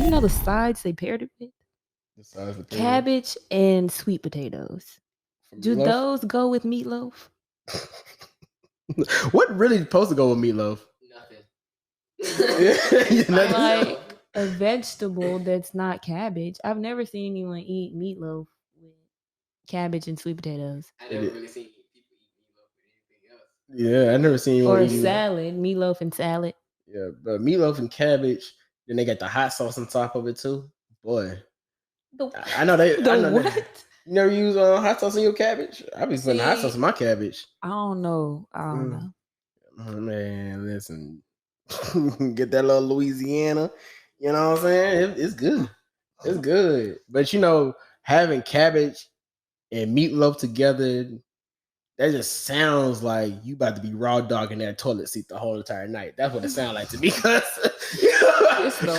you know the sides they paired it with? The size of Cabbage and sweet potatoes. Do those go with meatloaf? What really supposed to go with meatloaf? Nothing. Like a vegetable that's not cabbage. I've never seen anyone eat meatloaf with cabbage and sweet potatoes. I never really seen people eat meatloaf with anything else. Yeah, I never seen anyone or salad, meatloaf and salad. Yeah, but meatloaf and cabbage. Then they got the hot sauce on top of it too. Boy, I know they. The I know what? They, you never use hot sauce in your cabbage? I be putting hot sauce in my cabbage. I don't know. Oh, man, listen. Get that little Louisiana. You know what I'm saying? It's good. It's good. But you know, having cabbage and meatloaf together, that just sounds like you about to be raw dogging that toilet seat the whole entire night. That's what it sounds like to me. Because it's the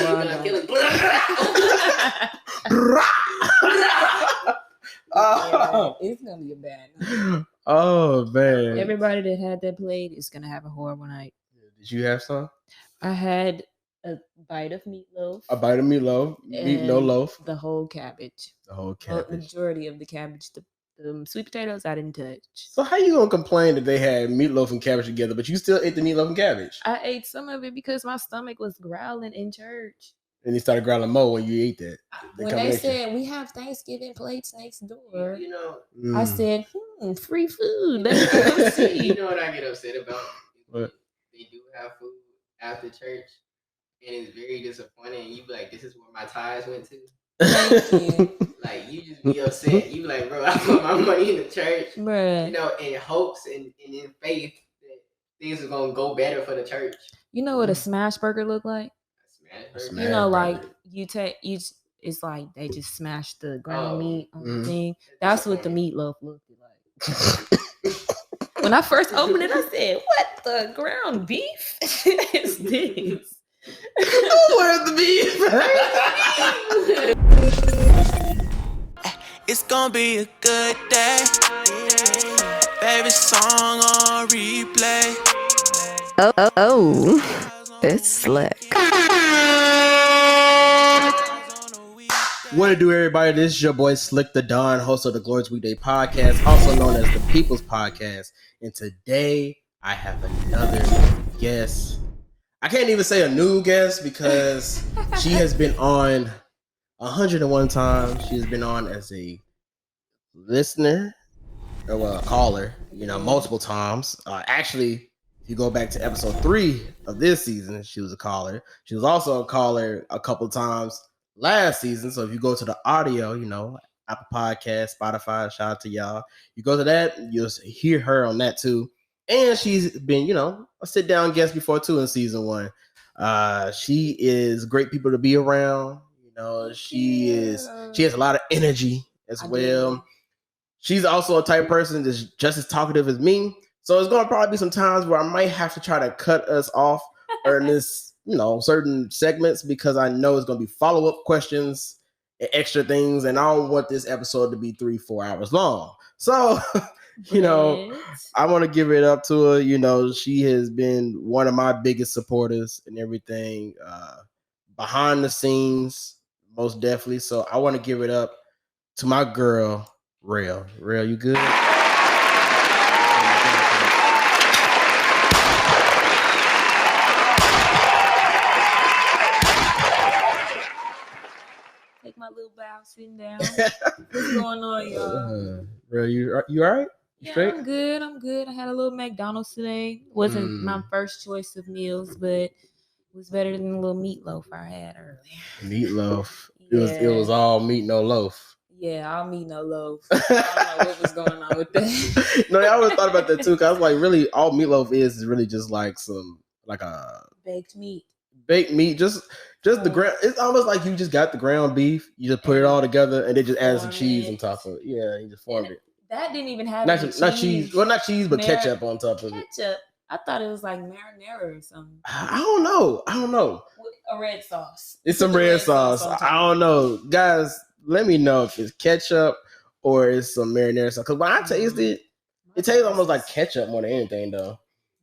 it's gonna be a bad night. Oh man! Everybody that had that plate is gonna have a horrible night. Did you have some? I had a bite of meatloaf. A bite of meatloaf. Meat no loaf. The whole cabbage. The whole cabbage. The majority of the cabbage. The sweet potatoes I didn't touch. So how you gonna complain that they had meatloaf and cabbage together, but you still ate the meatloaf and cabbage? I ate some of it because my stomach was growling in church. And you started growling more when you ate that. When they said we have Thanksgiving plates next door, you know, I said, free food. Let's go see. You know what I get upset about? What? They do have food after church, and it's very disappointing. And you be like, "This is where my tithes went to." Thank you. Like you just be upset. You be like, "Bro, I put my money in the church, bruh. You know, in hopes and in faith that things are gonna go better for the church." You know what a smash burger look like? You know, like it's like they just smash the ground meat on the thing. That's what the meatloaf looked like. When I first opened it, I said, "What the ground beef is this?" Where's the beef? It's gonna be a good day. Favorite song on replay. Oh, it's Slxck. What to do, everybody? This is your boy Slxck the Don, host of the Glorious Weekday podcast, also known as the People's Podcast. And today I have another guest. I can't even say a new guest because she has been on 101 times. She has been on as a listener, or a caller, multiple times. Actually, if you go back to episode 3 of this season, she was a caller. She was also a caller a couple times last season. So if you go to the audio, Apple Podcast, Spotify, shout out to y'all. You go to that, you'll hear her on that too. And she's been, a sit-down guest before too in season 1. She is great people to be around. She has a lot of energy as well. She's also a type of person that's just as talkative as me. So it's going to probably be some times where I might have to try to cut us off or in this, certain segments, because I know it's going to be follow-up questions and extra things. And I don't want this episode to be 3-4 hours long. So, I want to give it up to her. She has been one of my biggest supporters and everything behind the scenes, most definitely. So I want to give it up to my girl, Rell. Rell, you good? Take my little bow, sitting down. What's going on, y'all? Rell, you all right? Yeah, straight? I'm good. I had a little McDonald's today. Wasn't my first choice of meals, but it was better than the little meatloaf I had earlier. Meatloaf. It was all meat, no loaf. Yeah, all meat, no loaf. I don't know what was going on with that. No, I always thought about that too, because I was like, really, all meatloaf is really just like a baked meat. Baked meat, just the ground. It's almost like you just got the ground beef. You just put it all together, and they just add some cheese on top of it. Yeah, you just formed it. That didn't even have not cheese. Well, not cheese, but ketchup on top of it. Ketchup. I thought it was like marinara or something. I don't know. A red sauce. It's some red sauce. I don't know, guys. Let me know if it's ketchup or it's some marinara sauce. Because when I taste it, it tastes almost like ketchup more than anything, though.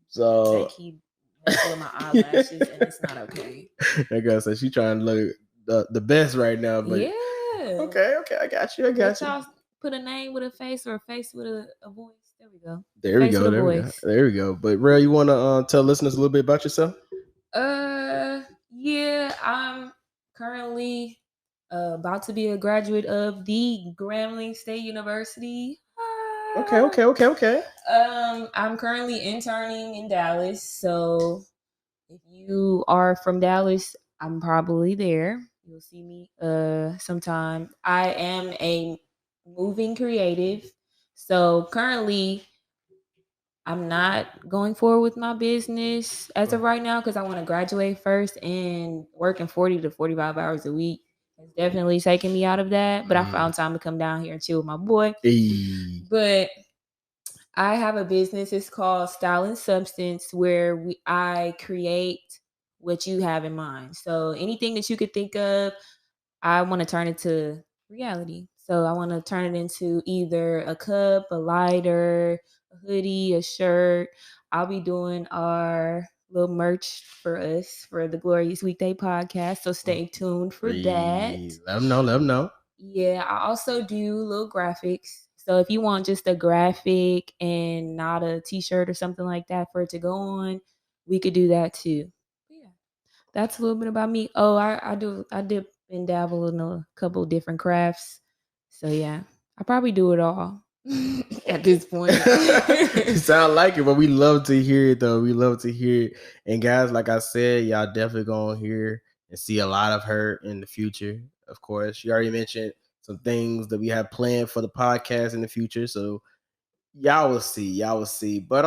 So I keep pulling my eyelashes, and it's not okay. That girl said she trying to look the best right now. But Yeah. Okay, I got you. Let y'all put a name with a face or a face with a voice. There we go. There we go. There we go. But Rell, you want to tell listeners a little bit about yourself? Yeah, I'm currently about to be a graduate of the Grambling State University. Okay. I'm currently interning in Dallas, so if you are from Dallas, I'm probably there. You'll see me sometime. I am a moving creative, so currently I'm not going forward with my business as of right now because I want to graduate first, and working 40 to 45 hours a week has definitely taken me out of that. But I found time to come down here and chill with my boy. Hey. But I have a business. It's called Style and Substance, where I create what you have in mind. So anything that you could think of, I want to turn it to reality. So I want to turn it into either a cup, a lighter, a hoodie, a shirt. I'll be doing our little merch for us for the Glorious Weekday podcast. So stay tuned for that. Let them know. Yeah, I also do little graphics. So if you want just a graphic and not a t-shirt or something like that for it to go on, we could do that too. Yeah. That's a little bit about me. Oh, I dip and dabble in a couple different crafts. So yeah, I probably do it all at this point. Sound like it, but we love to hear it though. We love to hear it. And guys, like I said, y'all definitely gonna hear and see a lot of her in the future. Of course, she already mentioned some things that we have planned for the podcast in the future. So y'all will see. But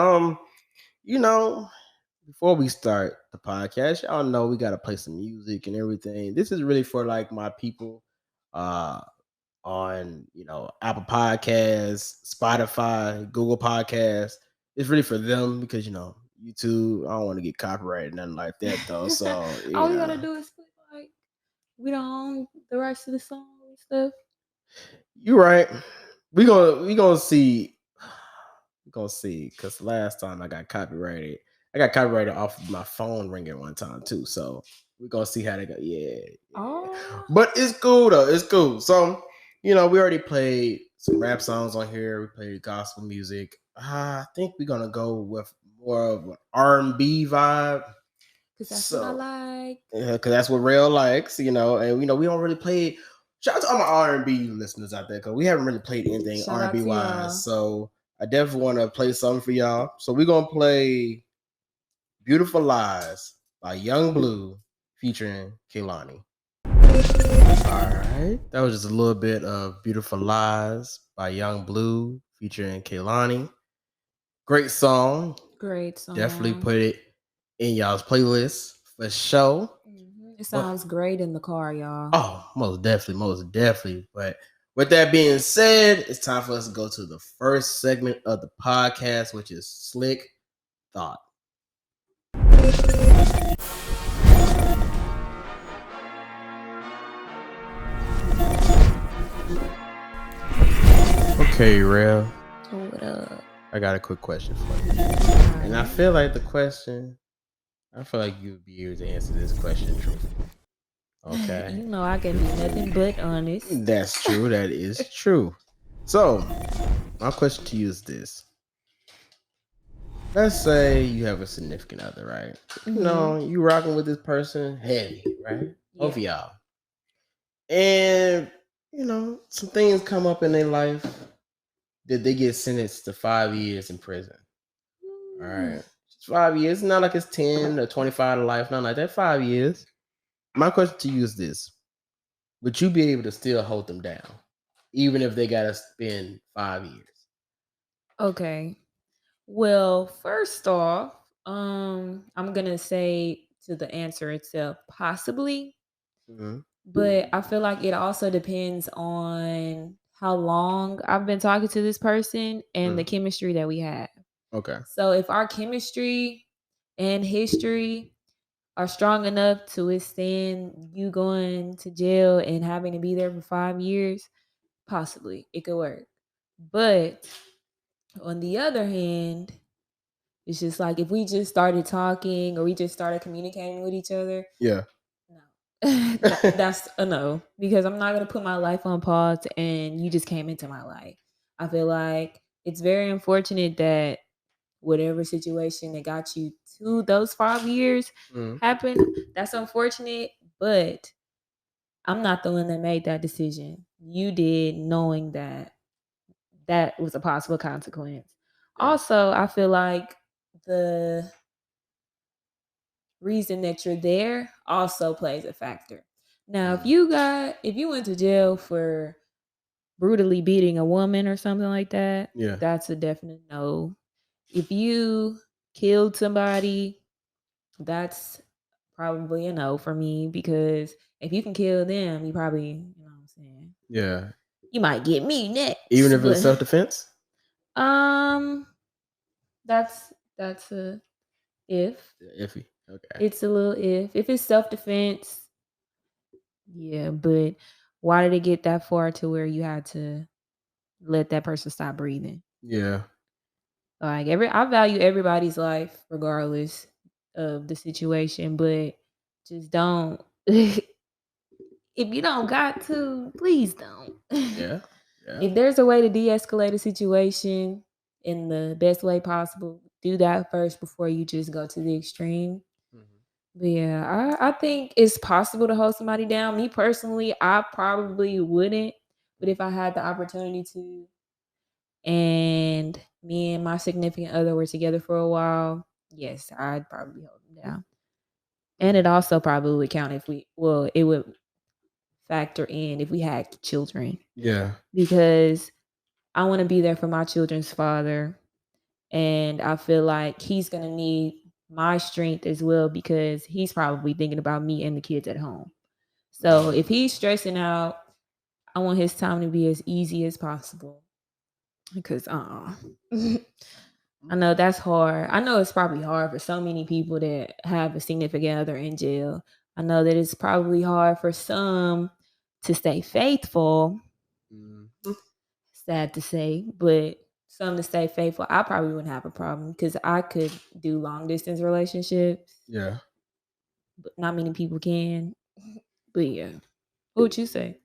before we start the podcast, y'all know we gotta play some music and everything. This is really for like my people on Apple Podcasts, Spotify, Google Podcasts. It's really for them because YouTube, I don't want to get copyrighted, nothing like that though. So all we gotta do is like we don't own the rights to the song and stuff. You're right. We gonna see. We're gonna see, because last time I got copyrighted off of my phone ringing one time too. So we're gonna see how they go. Yeah. Oh. But it's cool though. It's cool. So we already played some rap songs on here. We played gospel music. I think we're gonna go with more of an R&B vibe. Cause that's what I like. Yeah, because that's what Rell likes, and we don't really play. Shout out to all my R&B listeners out there, because we haven't really played anything R&B wise. So I definitely want to play something for y'all. So we're gonna play "Beautiful Lies" by Young Blue featuring Kehlani. All right, that was just a little bit of "Beautiful Lies" by Young Blue featuring Kehlani. Great song. Definitely put it in y'all's playlist for sure. It sounds great in the car, y'all. Oh, most definitely. But with that being said, it's time for us to go to the first segment of the podcast, which is Slxck Thought. Okay, Rell. What up? I got a quick question for you. And I feel like you would be able to answer this question truthfully. Okay. I can be nothing but honest. That's true. That is true. So, my question to you is this. Let's say you have a significant other, right? Mm-hmm. You rocking with this person heavy, right? Both of y'all. And, some things come up in their life that they get sentenced to 5 years in prison. All right. 5 years. It's not like it's 10 or 25 to life. Not like that. 5 years. My question to you is this. Would you be able to still hold them down, even if they got to spend 5 years? Okay. Well, first off, I'm going to say to the answer itself, possibly. Mm-hmm. But I feel like it also depends on how long I've been talking to this person and the chemistry that we have. Okay. So if our chemistry and history are strong enough to withstand you going to jail and having to be there for 5 years, possibly it could work. But on the other hand, it's just like if we just started talking or we just started communicating with each other. Yeah. No. That's a no, because I'm not going to put my life on pause and you just came into my life. I feel like it's very unfortunate that whatever situation that got you to those 5 years happened. That's unfortunate, but I'm not the one that made that decision. You did, knowing that that was a possible consequence. Yeah. Also, I feel like the reason that you're there also plays a factor. Now, if you went to jail for brutally beating a woman or something like that, that's a definite no. If you killed somebody, that's probably a no for me, because if you can kill them, you probably, you know what I'm saying? Yeah. You might get me next. Even if it's self-defense? That's a if. Iffy. Okay. It's a little if. If it's self-defense, yeah, but why did it get that far to where you had to let that person stop breathing? Yeah. Like I value everybody's life regardless of the situation, but just don't. If you don't got to, please don't. Yeah. If there's a way to de-escalate a situation in the best way possible, do that first before you just go to the extreme. But yeah, I think it's possible to hold somebody down. Me personally, I probably wouldn't, but if I had the opportunity to, and me and my significant other were together for a while, yes, I'd probably hold them down. And it also probably would count it would factor in if we had children. Yeah. Because I want to be there for my children's father. And I feel like he's going to need my strength as well, because he's probably thinking about me and the kids at home. So if he's stressing out, I want his time to be as easy as possible. Because I know that's hard. I know it's probably hard for so many people that have a significant other in jail. I know that it's probably hard for some to stay faithful. Sad to say, but some to stay faithful. I probably wouldn't have a problem because I could do long distance relationships. Yeah. But not many people can. But yeah. What would you say?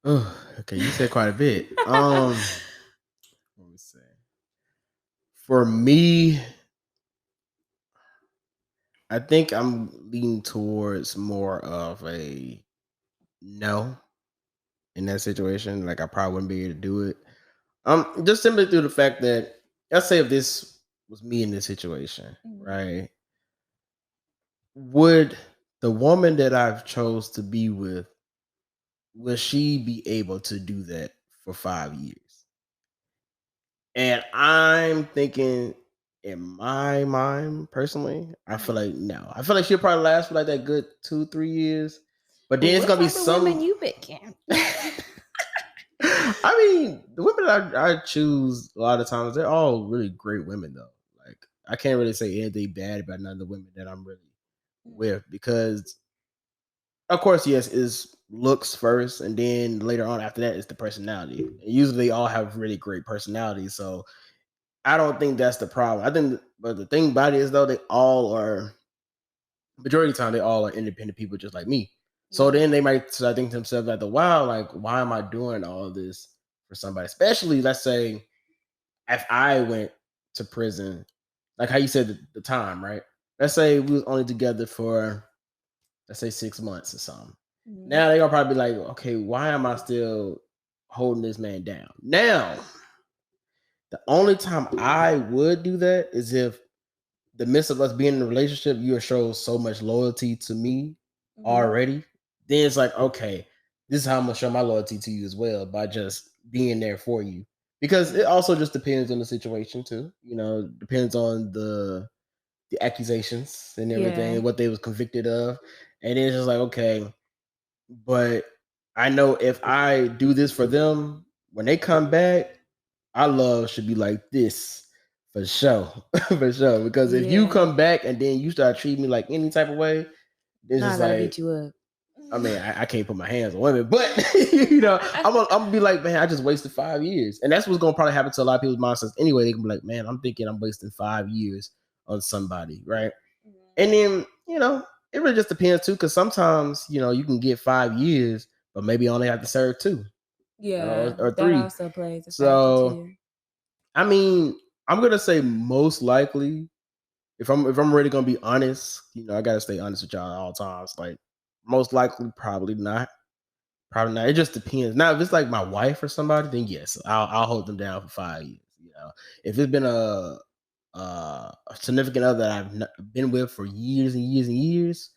Oh, okay. You said quite a bit. Let me see. For me, I think I'm leaning towards more of a no in that situation. Like I probably wouldn't be able to do it. Just simply through the fact that, let's say if this was me in this situation, right? Would the woman that I've chose to be with, will she be able to do that for 5 years? And I'm thinking, in my mind, personally, I feel like no. I feel like she'll probably last for like that good 2-3 years. But then it's gonna be some women you picking. I mean, the women that I choose a lot of times, they're all really great women though. Like I can't really say anything bad about none of the women that I'm really with, because of course, yes, is looks first, and then later on after that is the personality. And usually they all have really great personalities, so I don't think that's the problem. I think, but the thing about it is though, they all are, majority of the time, they all are independent people just like me. So then they might start thinking to themselves like, wow, like, why am I doing all this for somebody? Especially, let's say, if I went to prison, like how you said the time, right? Let's say we was only together for, let's say 6 months or something. Now they're gonna probably be like, okay, why am I still holding this man down? Now, the only time I would do that is if the midst of us being in a relationship, you show so much loyalty to me already. Then it's like, okay, this is how I'm gonna show my loyalty to you as well, by just being there for you. Because it also just depends on the situation too. You know, depends on the accusations and everything, what they was convicted of. And it's just like, okay, but I know if I do this for them, when they come back, our love should be like this for sure. For sure. Because if you come back and then you start treating me like any type of way, it's just like, beat you up. I mean, I can't put my hands on women, but you know, I'm gonna be like, man, I just wasted 5 years. And that's what's gonna probably happen to a lot of people's mindsets anyway. They can be like, man, I'm thinking I'm wasting 5 years on somebody, right? And then, you know, it really just depends too, because sometimes you can get 5 years, but maybe only have to serve 2, Yeah, or that 3. also plays a factor So too. I mean, I'm gonna say most likely, if I'm really gonna be honest, I gotta stay honest with y'all at all times. Like most likely, probably not. Probably not. It just depends. Now, if it's like my wife or somebody, then yes, I'll hold them down for 5 years. If it's been a significant other that I've been with for years and years and years,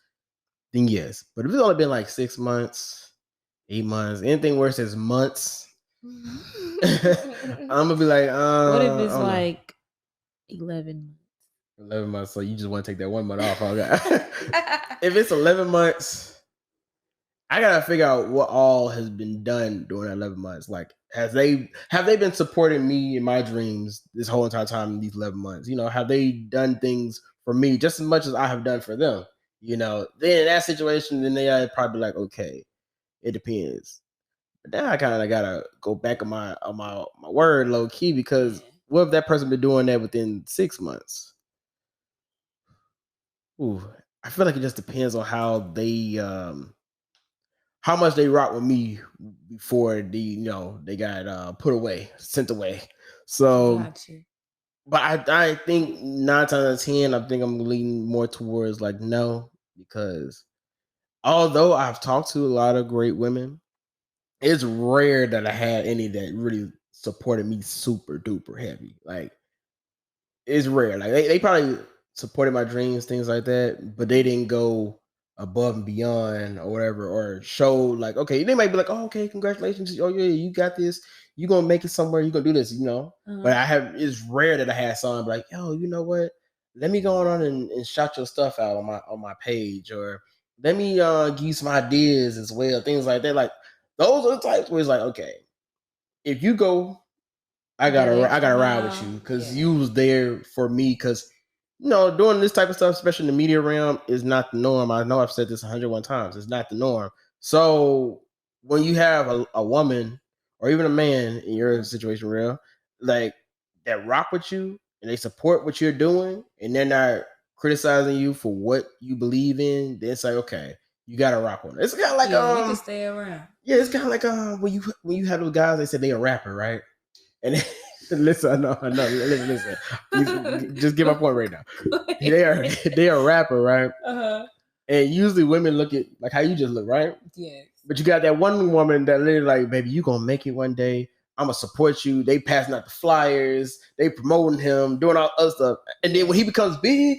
then yes. But if it's only been like 6 months, 8 months, anything worse is months, I'm gonna be like, what if it's I don't know. like 11 months? 11 months, so you just want to take that 1 month off. If it's 11 months, I gotta figure out what all has been done during that 11 months. Like, have they been supporting me in my dreams this whole entire time in these 11 months? Have they done things for me just as much as I have done for them? Then in that situation, then they are probably like, okay, it depends. But then I kind of gotta go back on my word low key, because what if that person been doing that within 6 months? Ooh, I feel like it just depends on how much they rock with me before they got sent away. So, Got you. but I think 9 times out of 10, I think I'm leaning more towards like no, because although I've talked to a lot of great women, it's rare that I had any that really supported me super duper heavy. Like, it's rare. Like they probably supported my dreams, things like that, but they didn't go above and beyond or whatever, or show like, okay, they might be like, oh, okay, congratulations, oh yeah, you got this, you gonna make it somewhere, you gonna do this, But it's rare that I had someone be like, yo, you know what? Let me go on and shout your stuff out on my page, or let me give you some ideas as well, things like that. Like those are the types where it's like, okay, if you go, I gotta ride with you, because you was there for me. Because doing this type of stuff, especially in the media realm, is not the norm. I know I've said this 101 times. It's not the norm. So when you have a woman or even a man in your situation, real, like that rock with you and they support what you're doing, and they're not criticizing you for what you believe in, then it's like, okay, you gotta rock with it. It's kind of like you can stay around. Yeah, it's kind of like when you have those guys, they said they a rapper, right? And listen, I know. Listen. Just give my point right now. They are a rapper, right? And usually women look at like how you just look, right? Yes. But you got that one woman that literally like, baby, you gonna make it one day. I'm gonna support you. They passing out the flyers, they promoting him, doing all other stuff. And then when he becomes big,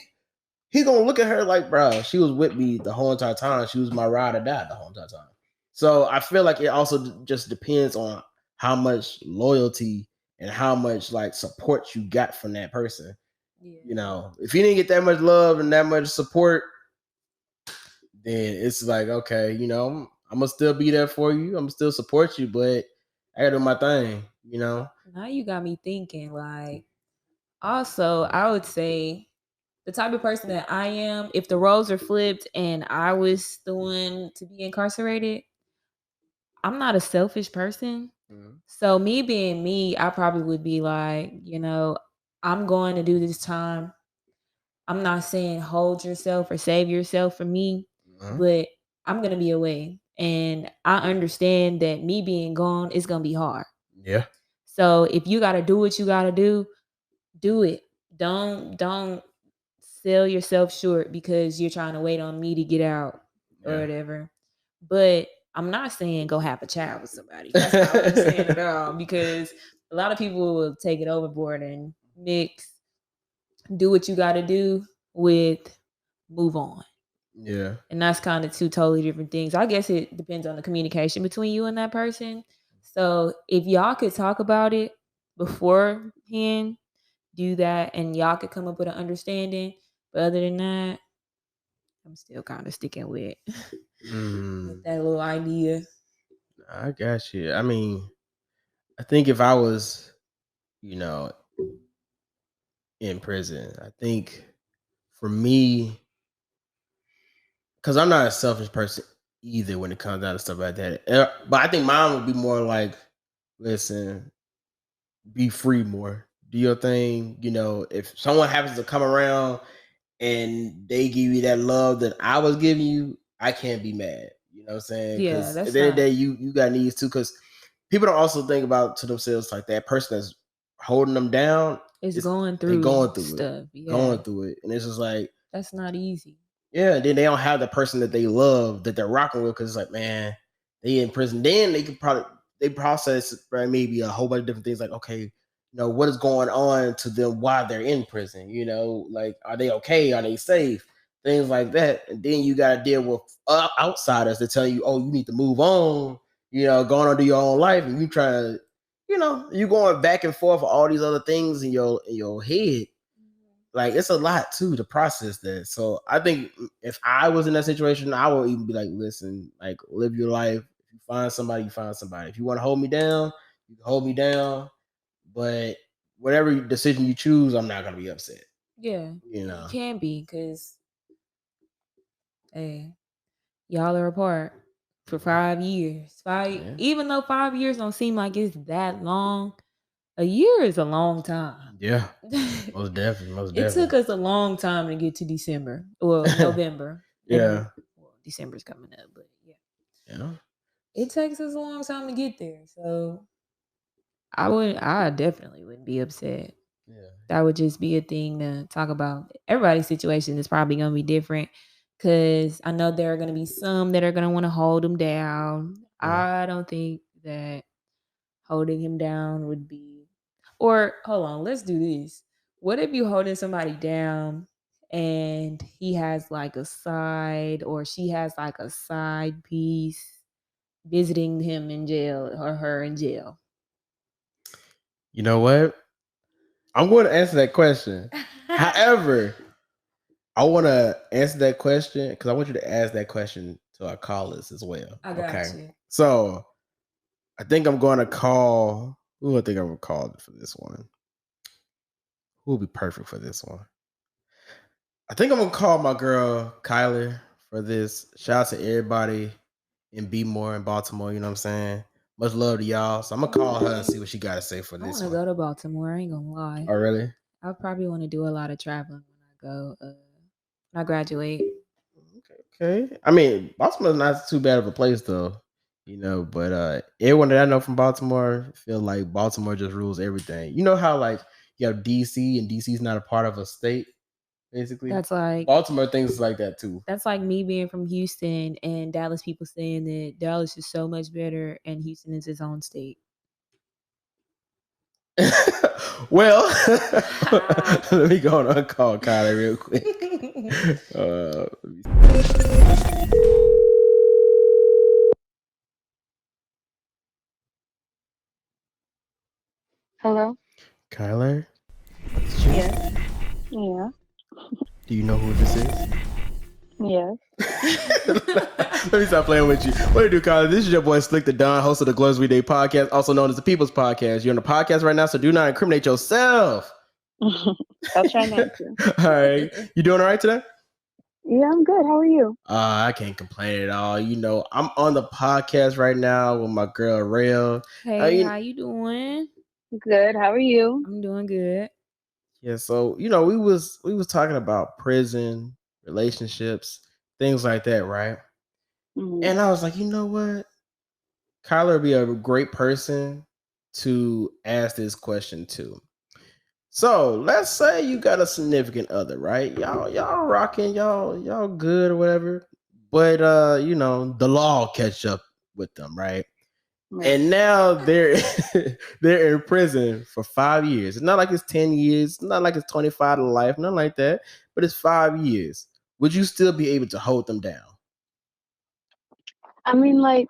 he gonna look at her like, bro, she was with me the whole entire time. She was my ride or die the whole entire time. So I feel like it also just depends on how much loyalty and how much like support you got from that person. Yeah. If you didn't get that much love and that much support, then it's like, okay, I'm gonna still be there for you. I'm gonna still support you, but I gotta do my thing, Now you got me thinking, like, also, I would say the type of person that I am, if the roles are flipped and I was the one to be incarcerated, I'm not a selfish person. Mm-hmm. So me being me, I probably would be like, I'm going to do this time. I'm not saying hold yourself or save yourself for me, but I'm going to be away. And I understand that me being gone is going to be hard. Yeah. So if you got to do what you got to do it. Don't sell yourself short because you're trying to wait on me to get out or whatever. But I'm not saying go have a child with somebody. That's not what I'm saying at all, because a lot of people will take it overboard and mix do what you got to do with move on. Yeah. And that's kind of two totally different things. I guess it depends on the communication between you and that person. So if y'all could talk about it beforehand, do that, and y'all could come up with an understanding. But other than that, I'm still kind of sticking with that little idea. I got you. I mean, I think if I was, in prison, I think for me, because I'm not a selfish person either when it comes down to stuff like that. But I think mine would be more like, listen, be free more. Do your thing. If someone happens to come around and they give you that love that I was giving you, I can't be mad. You know what I'm saying? Yeah, Because that's at the end of the not- day, you got needs too. Because people don't also think about to themselves like that person that's holding them down It's they going through stuff. Yeah. going through it, and it's just like That's not easy. yeah. Then they don't have the person that they love that they're rocking with because it's like man, they in prison. Then they could probably they process maybe a whole bunch of different things like okay, you know what is going on to them while they're in prison. You know, like are they okay? Are they safe? Things like that, and then you got to deal with outsiders that tell you, oh, you need to move on. You know, going on to your own life, and you trying to, you know, you going back and forth with all these other things in your head. Like it's a lot too to process that. So I think if I was in that situation, I would even be like, listen, like live your life. If you find somebody, you find somebody. If you want to hold me down, you can hold me down. But whatever decision you choose, I'm not gonna be upset. Yeah. You know, You can be because hey, y'all are apart for 5 years. Even though 5 years don't seem like it's that long, a year is a long time. Yeah. Most definitely. It took us a long time to get to December. Well, November. Yeah. Well, December's coming up, but yeah. Yeah. It takes us a long time to get there. So I definitely wouldn't be upset. Yeah. That would just be a thing to talk about. Everybody's situation is probably going to be different because I know there are going to be some that are going to want to hold him down. Yeah. I don't think that holding him down would be, or hold on, let's do this. What if you holding somebody down and he has like a side or she has like a side piece visiting him in jail or her in jail? You know what? I'm going to answer that question. However, I want to answer that question because I want you to ask that question to our callers as well. I got you. So I think I'm going to call. Who I think I'm going to call for this one? Who will be perfect for this one? I think I'm going to call my girl Kyler for this. Shout out to everybody in Bmore in Baltimore. You know what I'm saying? Much love to y'all. So I'm going to call her and see what she got to say for I this want to one. go to Baltimore. I ain't going to lie. Oh, really? I probably want to do a lot of traveling when I go, when I graduate. Okay. I mean, Baltimore's not too bad of a place though, you know, but everyone that I know from Baltimore feel like Baltimore just rules everything. You know how like you have DC and DC's not a part of a state, basically? That's like Baltimore thinks like that too. That's like me being from Houston and Dallas people saying that Dallas is so much better and Houston is its own state. Well, let me go on and call Kylie real quick. Hello? Kyler, Yes. Yeah. do you know who this is? Yes. Let me stop playing with you. What do you do, Kyler? This is your boy Slxck the Don, host of the Glows Weekday podcast, also known as the People's Podcast. You're on the podcast right now, so do not incriminate yourself. I'll try not to. All right. You doing all right today? Yeah, I'm good. How are you? I can't complain at all. You know, I'm on the podcast right now with my girl Rell. Hey, how you doing? Good. How are you? I'm doing good. Yeah, so you know, we was talking about prison, relationships, things like that, right? Mhm. And I was like, you know what? Kyler would be a great person to ask this question to. So let's say you got a significant other, right? Y'all rocking, y'all good or whatever. But you know, the law catch up with them, right? Right. And now they're they're in prison for 5 years. It's not like it's 10 years, it's not like it's 25 to life, nothing like that, but it's 5 years. Would you still be able to hold them down? I mean, like,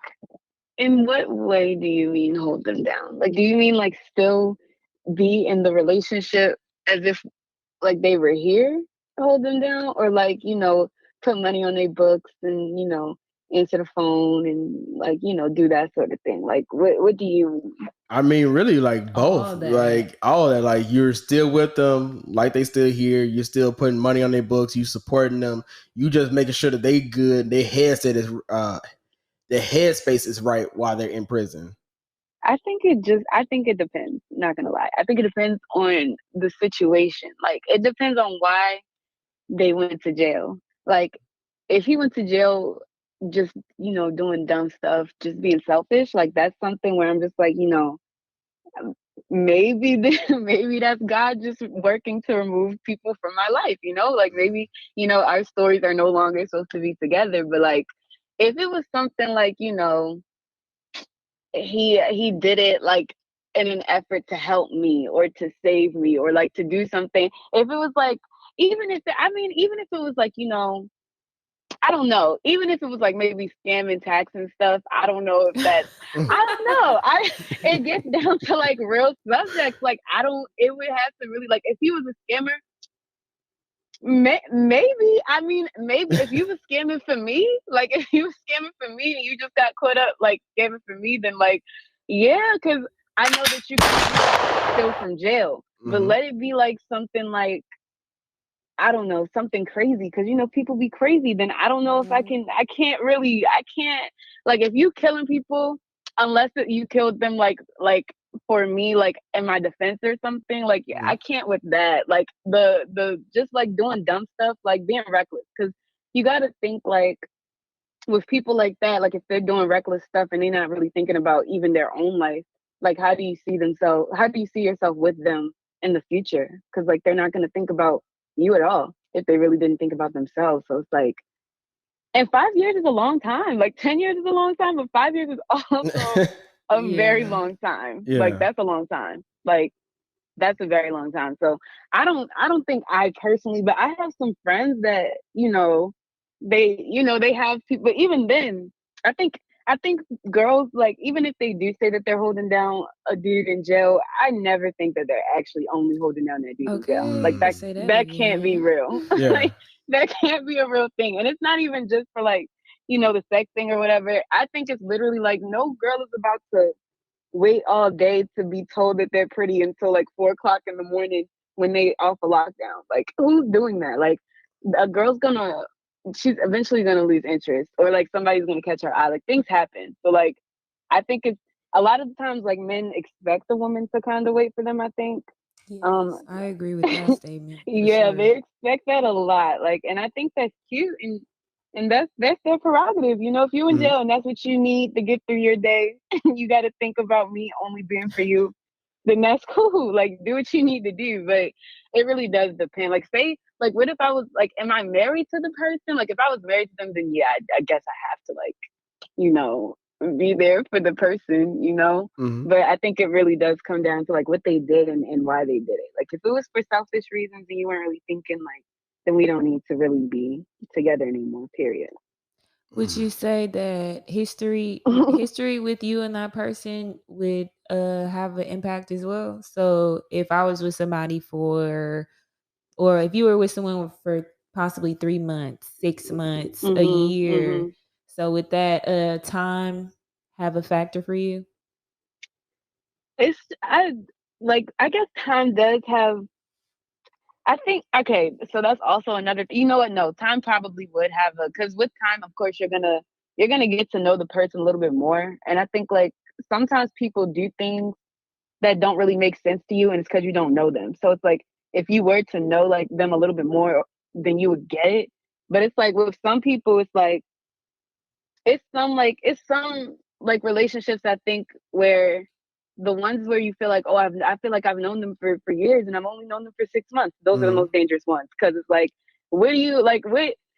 in what way do you mean hold them down? Like, do you mean like still be in the relationship as if like they were here to hold them down? Or like, put money on their books and, answer the phone and like, do that sort of thing? Like, what do you mean? I mean, really, like both, All that. like all that. Like you're still with them, like they still here. You're still putting money on their books. You supporting them. You just making sure that they good. Their headset is, their headspace is right while they're in prison. I think it depends. Not gonna lie. I think it depends on the situation. Like, it depends on why they went to jail. Like, if he went to jail just, doing dumb stuff, just being selfish, like that's something where I'm just like, maybe maybe that's God just working to remove people from my life, like maybe, our stories are no longer supposed to be together. But like, if it was something like, he did it like in an effort to help me or to save me or like to do something, if it was like, even if it was like, I don't know. Even if it was like maybe scamming tax and stuff, I don't know if that's. I don't know. It gets down to like real subjects. Like it would have to really, like, if he was a scammer, maybe. Maybe if you was scamming for me, like if you was scamming for me and you just got caught up like scamming for me, then like, yeah, because I know that you can steal from jail, but let it be like something like, I don't know, something crazy, because people be crazy. Then I don't know if I can't, like, if you killing people, unless you killed them like for me, like in my defense or something, like I can't with that. Like the just like doing dumb stuff, like being reckless, because you got to think like with people like that, like if they're doing reckless stuff and they're not really thinking about even their own life, like how do you see yourself with them in the future? Because like they're not going to think about you at all if they really didn't think about themselves. So it's like, and 5 years is a long time. Like 10 years is a long time, but 5 years is also a very long time. Yeah. Like that's a long time. Like that's a very long time. So I don't think I personally, but I have some friends that, they have people, but even then, I think girls, like, even if they do say that they're holding down a dude in jail, I never think that they're actually only holding down that dude in jail. Like that can't be real. Yeah. Like that can't be a real thing. And it's not even just for like, the sex thing or whatever. I think it's literally like no girl is about to wait all day to be told that they're pretty until like 4 o'clock in the morning when they off a lockdown. Like who's doing that? Like a girl's she's eventually gonna lose interest, or like somebody's gonna catch her eye. Like things happen. So like I think it's a lot of the times like men expect a woman to kind of wait for them, I think. Yes, I agree with that statement. Yeah, they expect that a lot. Like, and I think that's cute, and that's their prerogative. If you're in jail and that's what you need to get through your day, you got to think about me only being for you, then that's cool. Like, do what you need to do. But it really does depend. Like, say, like, what if I was like, am I married to the person? Like, if I was married to them, then yeah, I guess I have to like, be there for the person, But I think it really does come down to like what they did and why they did it. Like, if it was for selfish reasons and you weren't really thinking, like, then we don't need to really be together anymore, period. Would you say that history with you and that person would have an impact as well? So if I was with somebody or if you were with someone for possibly 3 months, 6 months, a year, so would that time have a factor for you? I guess time does have. I think, okay, so that's also another, you know what? No, time probably would have because with time, of course, you're gonna get to know the person a little bit more. And I think like sometimes people do things that don't really make sense to you, and it's because you don't know them. So it's like if you were to know like them a little bit more, then you would get it. But it's like with some people, it's like it's some relationships, I think, where the ones where you feel like, oh, I feel like I've known them for years and I've only known them for 6 months. Those are the most dangerous ones, because it's like, what do you like?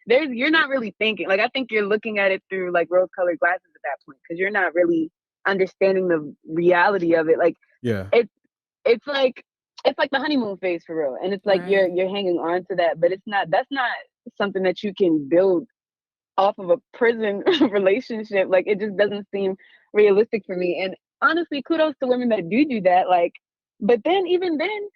You're not really thinking. Like, I think you're looking at it through like rose-colored glasses at that point, because you're not really understanding the reality of it. Like, yeah, it's like the honeymoon phase for real, and it's like you're hanging on to that, but that's not something that you can build off of a prison relationship. Like, it just doesn't seem realistic for me. And honestly, kudos to women that do that. Like, but then even then,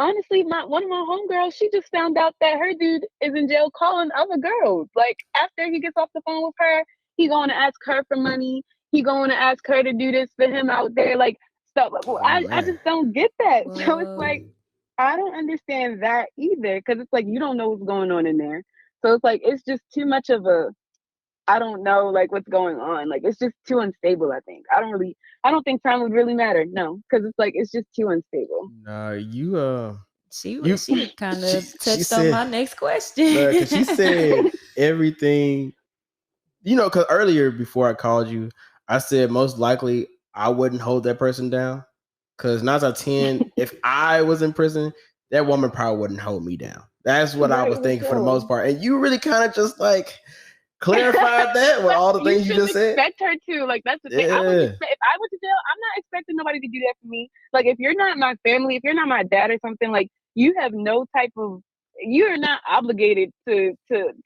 honestly, one of my homegirls, she just found out that her dude is in jail calling other girls. Like, after he gets off the phone with her, he going to ask her for money. He going to ask her to do this for him out there. Like, stuff. Well, I just don't get that. Whoa. So it's like, I don't understand that either, because it's like you don't know what's going on in there. So it's like it's just too much of a, I don't know, like what's going on. Like, it's just too unstable, I think. I don't think time would really matter. No, because it's like it's just too unstable. Nah, you She kind of she touched said- on my next question. Look, 'cause she said everything. You know, because earlier before I called you, I said most likely I wouldn't hold that person down. Because 9 out of 10, if I was in prison, that woman probably wouldn't hold me down. That's what I Right, was for thinking for the sure. most part. And you really kind of just like clarified that with all the things you just said. Expect her to. Like, that's the thing. Yeah. If I went to jail, I'm not expecting nobody to do that for me. Like, if you're not my family, if you're not my dad or something, like, you have no type of, you're not obligated to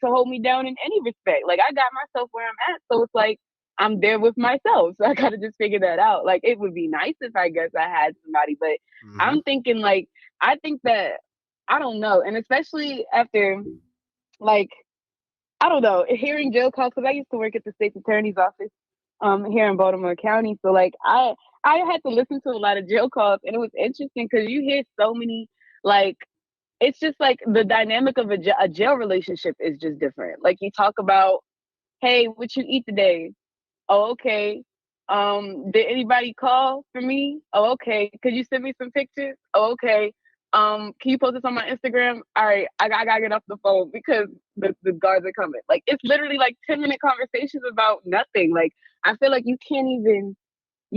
hold me down in any respect. Like, I got myself where I'm at, so it's like I'm there with myself. So I gotta just figure that out. Like, it would be nice if I guess I had somebody, but I'm thinking like, I think that, I don't know, and especially after, like, I don't know, hearing jail calls, because I used to work at the state's attorney's office here in Baltimore County. So like I had to listen to a lot of jail calls, and it was interesting because you hear so many, like, it's just like the dynamic of a jail relationship is just different. Like, you talk about, hey, what you eat today? Oh, okay. Did anybody call for me? Oh, okay. Could you send me some pictures? Oh, okay. Can you post this on my Instagram? All right, I gotta get off the phone because the guards are coming. Like, it's literally like 10-minute conversations about nothing. Like, I feel like you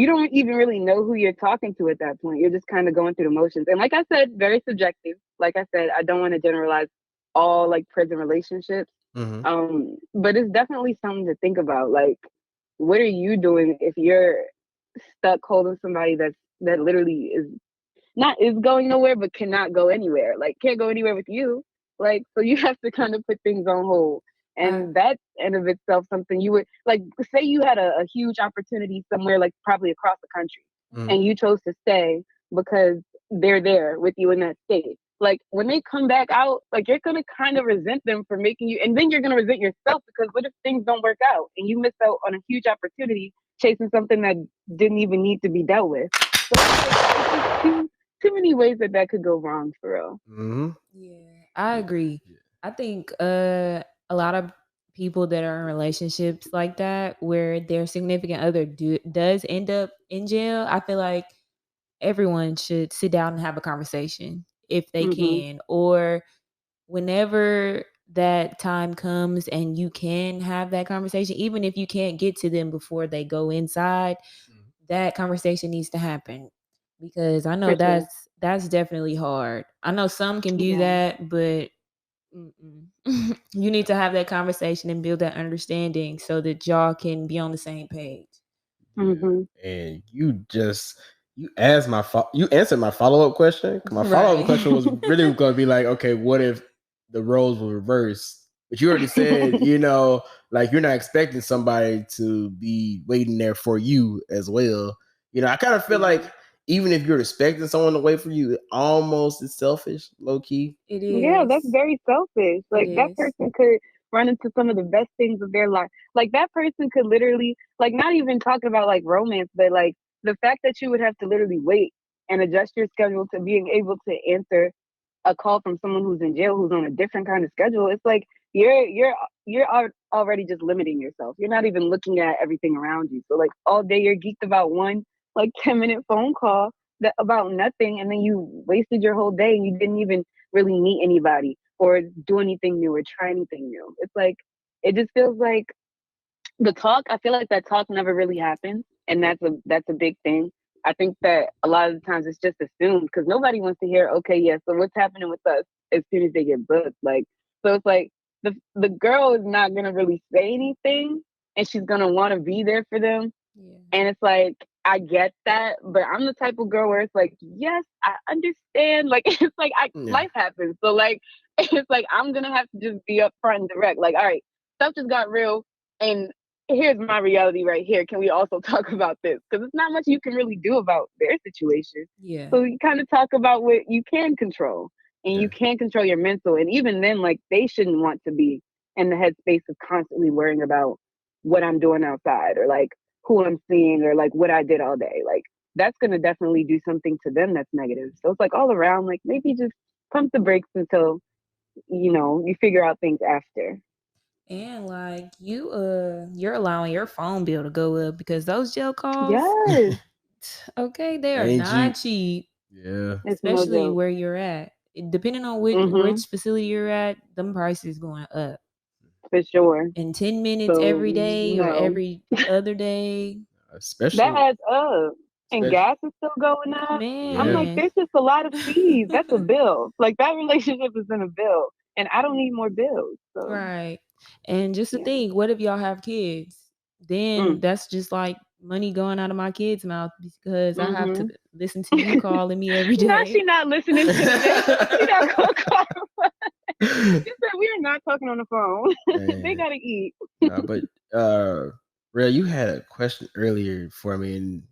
don't even really know who you're talking to at that point. You're just kind of going through the motions. And like I said, very subjective. Like I said, I don't want to generalize all like prison relationships. But it's definitely something to think about. Like, what are you doing if you're stuck holding somebody that literally is going nowhere but cannot go anywhere? Like, can't go anywhere with you. Like, so you have to kind of put things on hold. And that in of itself something you would like, say you had a huge opportunity somewhere, like probably across the country, and you chose to stay because they're there with you in that state. Like, when they come back out, like, you're gonna kind of resent them for making you, and then you're gonna resent yourself because what if things don't work out and you miss out on a huge opportunity chasing something that didn't even need to be dealt with? So it's just too many ways that could go wrong, for real. Yeah, I agree. I think a lot of people that are in relationships like that, where their significant other does end up in jail, I feel like everyone should sit down and have a conversation if they can, or whenever that time comes and you can have that conversation, even if you can't get to them before they go inside, that conversation needs to happen, because I know that's definitely hard. I know some can do that, but you need to have that conversation and build that understanding so that y'all can be on the same page. And you answered my follow-up question. My follow-up question was really going to be like, okay, what if the roles were reversed? But you already said, you know, like, you're not expecting somebody to be waiting there for you as well. You know, I kind of feel like even if you're expecting someone to wait for you, almost is selfish, low key. It is. Yeah, that's very selfish. Like, that person could run into some of the best things of their life. Like, that person could literally, like, not even talking about like romance, but like the fact that you would have to literally wait and adjust your schedule to being able to answer a call from someone who's in jail, who's on a different kind of schedule. It's like you're already just limiting yourself. You're not even looking at everything around you. So like, all day you're geeked about one like 10-minute phone call that about nothing, and then you wasted your whole day and you didn't even really meet anybody or do anything new or try anything new. It's like, it just feels like I feel like that talk never really happens, and that's a big thing. I think that a lot of the times it's just assumed because nobody wants to hear, okay, yeah, so what's happening with us as soon as they get booked? Like, so it's like the girl is not gonna really say anything, and she's gonna want to be there for them. And it's like, I get that, but I'm the type of girl where it's like, yes, I understand. Like, it's like life happens, so like, it's like I'm gonna have to just be upfront and direct. Like, all right, stuff just got real, and here's my reality right here. Can we also talk about this? Because it's not much you can really do about their situation. Yeah. So you kind of talk about what you can control, and you can control your mental. And even then, like, they shouldn't want to be in the headspace of constantly worrying about what I'm doing outside or like who I'm seeing or like what I did all day. Like, that's going to definitely do something to them that's negative. So it's like all around, like, maybe just pump the brakes until, you know, you figure out things after. And like, you're allowing your phone bill to go up because those jail calls, yes, okay, they are not cheap. Yeah, it's no Especially joke. where you're at. depending on which facility you're at, them prices going up. For sure. In 10 minutes So, every day or no. every other day. Especially That adds up. And gas is still going up. Man. I'm like, there's just a lot of fees. That's a bill. Like, that relationship is in a bill. And I don't need more bills. So. Right. And just to think, what if y'all have kids? Then that's just like money going out of my kids' mouth because I have to listen to you calling me every day. No, she's not listening to this. She's not going to call. She said, we are not talking on the phone. They got to eat. But, Rell, you had a question earlier for me. And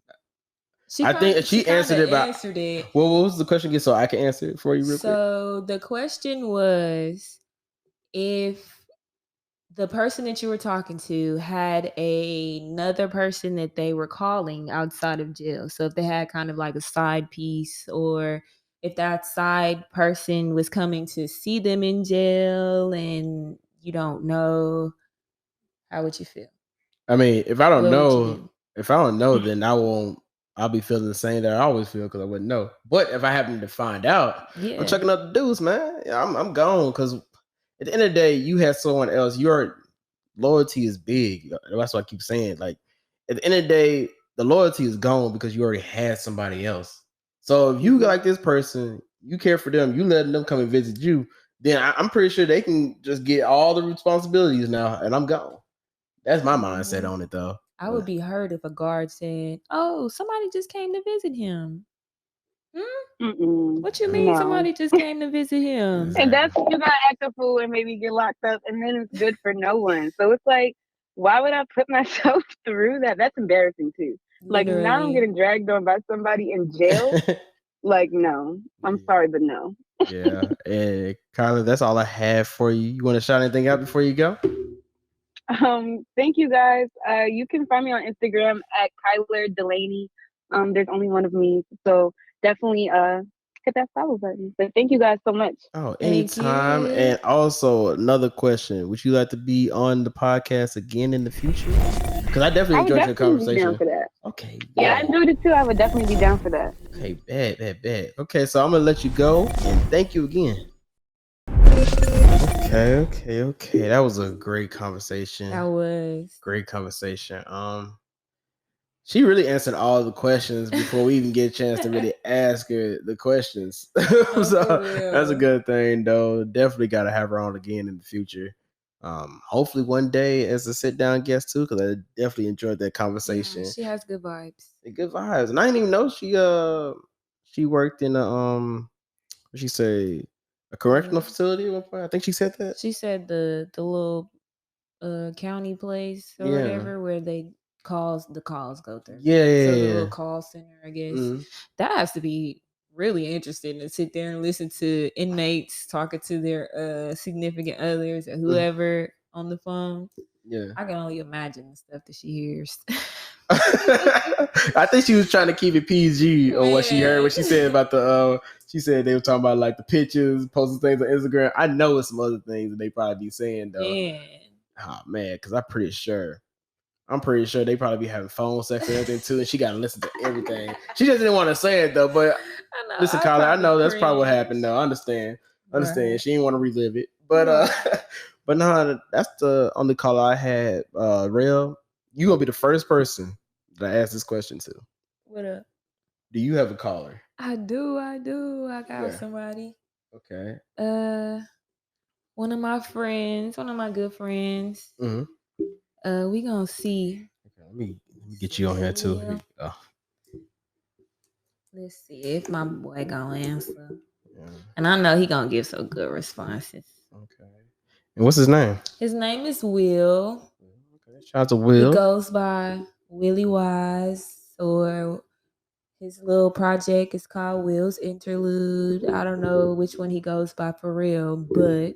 I think she answered it. Well, what was the question again so I can answer it for you real quick? So the question was if the person that you were talking to had another person that they were calling outside of jail. So if they had kind of like a side piece, or if that side person was coming to see them in jail and you don't know, how would you feel? I mean, if I don't know, then I'll be feeling the same that I always feel because I wouldn't know. But if I happen to find out, I'm checking out the dudes, man. I'm gone because at the end of the day, you have someone else. Your loyalty is big. That's what I keep saying. Like at the end of the day, the loyalty is gone because you already had somebody else. So if you like this person, you care for them, you letting them come and visit you, then I'm pretty sure they can just get all the responsibilities now, and I'm gone. That's my mindset on it, though. I would be hurt if a guard said, "Oh, somebody just came to visit him." What you mean somebody just came to visit him? And that's when you gotta act a fool and maybe get locked up, and then it's good for no one. So it's like, why would I put myself through that? That's embarrassing too. Like now I'm getting dragged on by somebody in jail. Like, no. I'm sorry, but no. Yeah. And Kyla, that's all I have for you. You want to shout anything out before you go? Thank you guys. You can find me on Instagram at Kyler Delaney. There's only one of me. So definitely hit that follow button. But thank you guys so much. Oh, anytime. And also another question: would you like to be on the podcast again in the future? Because I definitely enjoyed your conversation. Be down for that. Okay. Yeah, I enjoyed it too. I would definitely be down for that. Okay, bad. Okay, so I'm gonna let you go and thank you again. Okay. That was a great conversation. That was great conversation. She really answered all the questions before we even get a chance to really ask her the questions. So that's a good thing, though. Definitely got to have her on again in the future. Hopefully one day as a sit-down guest too, because I definitely enjoyed that conversation. Yeah, she has good vibes. Good vibes, and I didn't even know she worked in what she say, a correctional facility at one point. I think she said that. She said the little county place or whatever where the calls go through. Yeah. So the little call center, I guess. That has to be really interesting to sit there and listen to inmates talking to their significant others or whoever on the phone. Yeah. I can only imagine the stuff that she hears. I think she was trying to keep it PG on what she heard. What she said about she said they were talking about like the pictures, posting things on Instagram. I know it's some other things that they probably be saying though. Man. Oh man, because I'm pretty sure they probably be having phone sex and everything too, and she got to listen to everything. She just didn't want to say it though, but listen, Kyla, I know that's probably what happened though. I understand. Right. She didn't want to relive it, but but no, that's the only caller I had. Rell, you gonna be the first person that I asked this question to. What up? Do you have a caller? I do. I got somebody. Okay. One of my good friends. Mm-hmm. We gonna see. Okay, let me get you on here too. Here Let's see if my boy gonna answer. Yeah. And I know he gonna give some good responses. Okay. And what's his name? His name is Will. Okay. Shout out to Will. He goes by Willie Wise, or his little project is called Will's Interlude. I don't know which one he goes by for real, but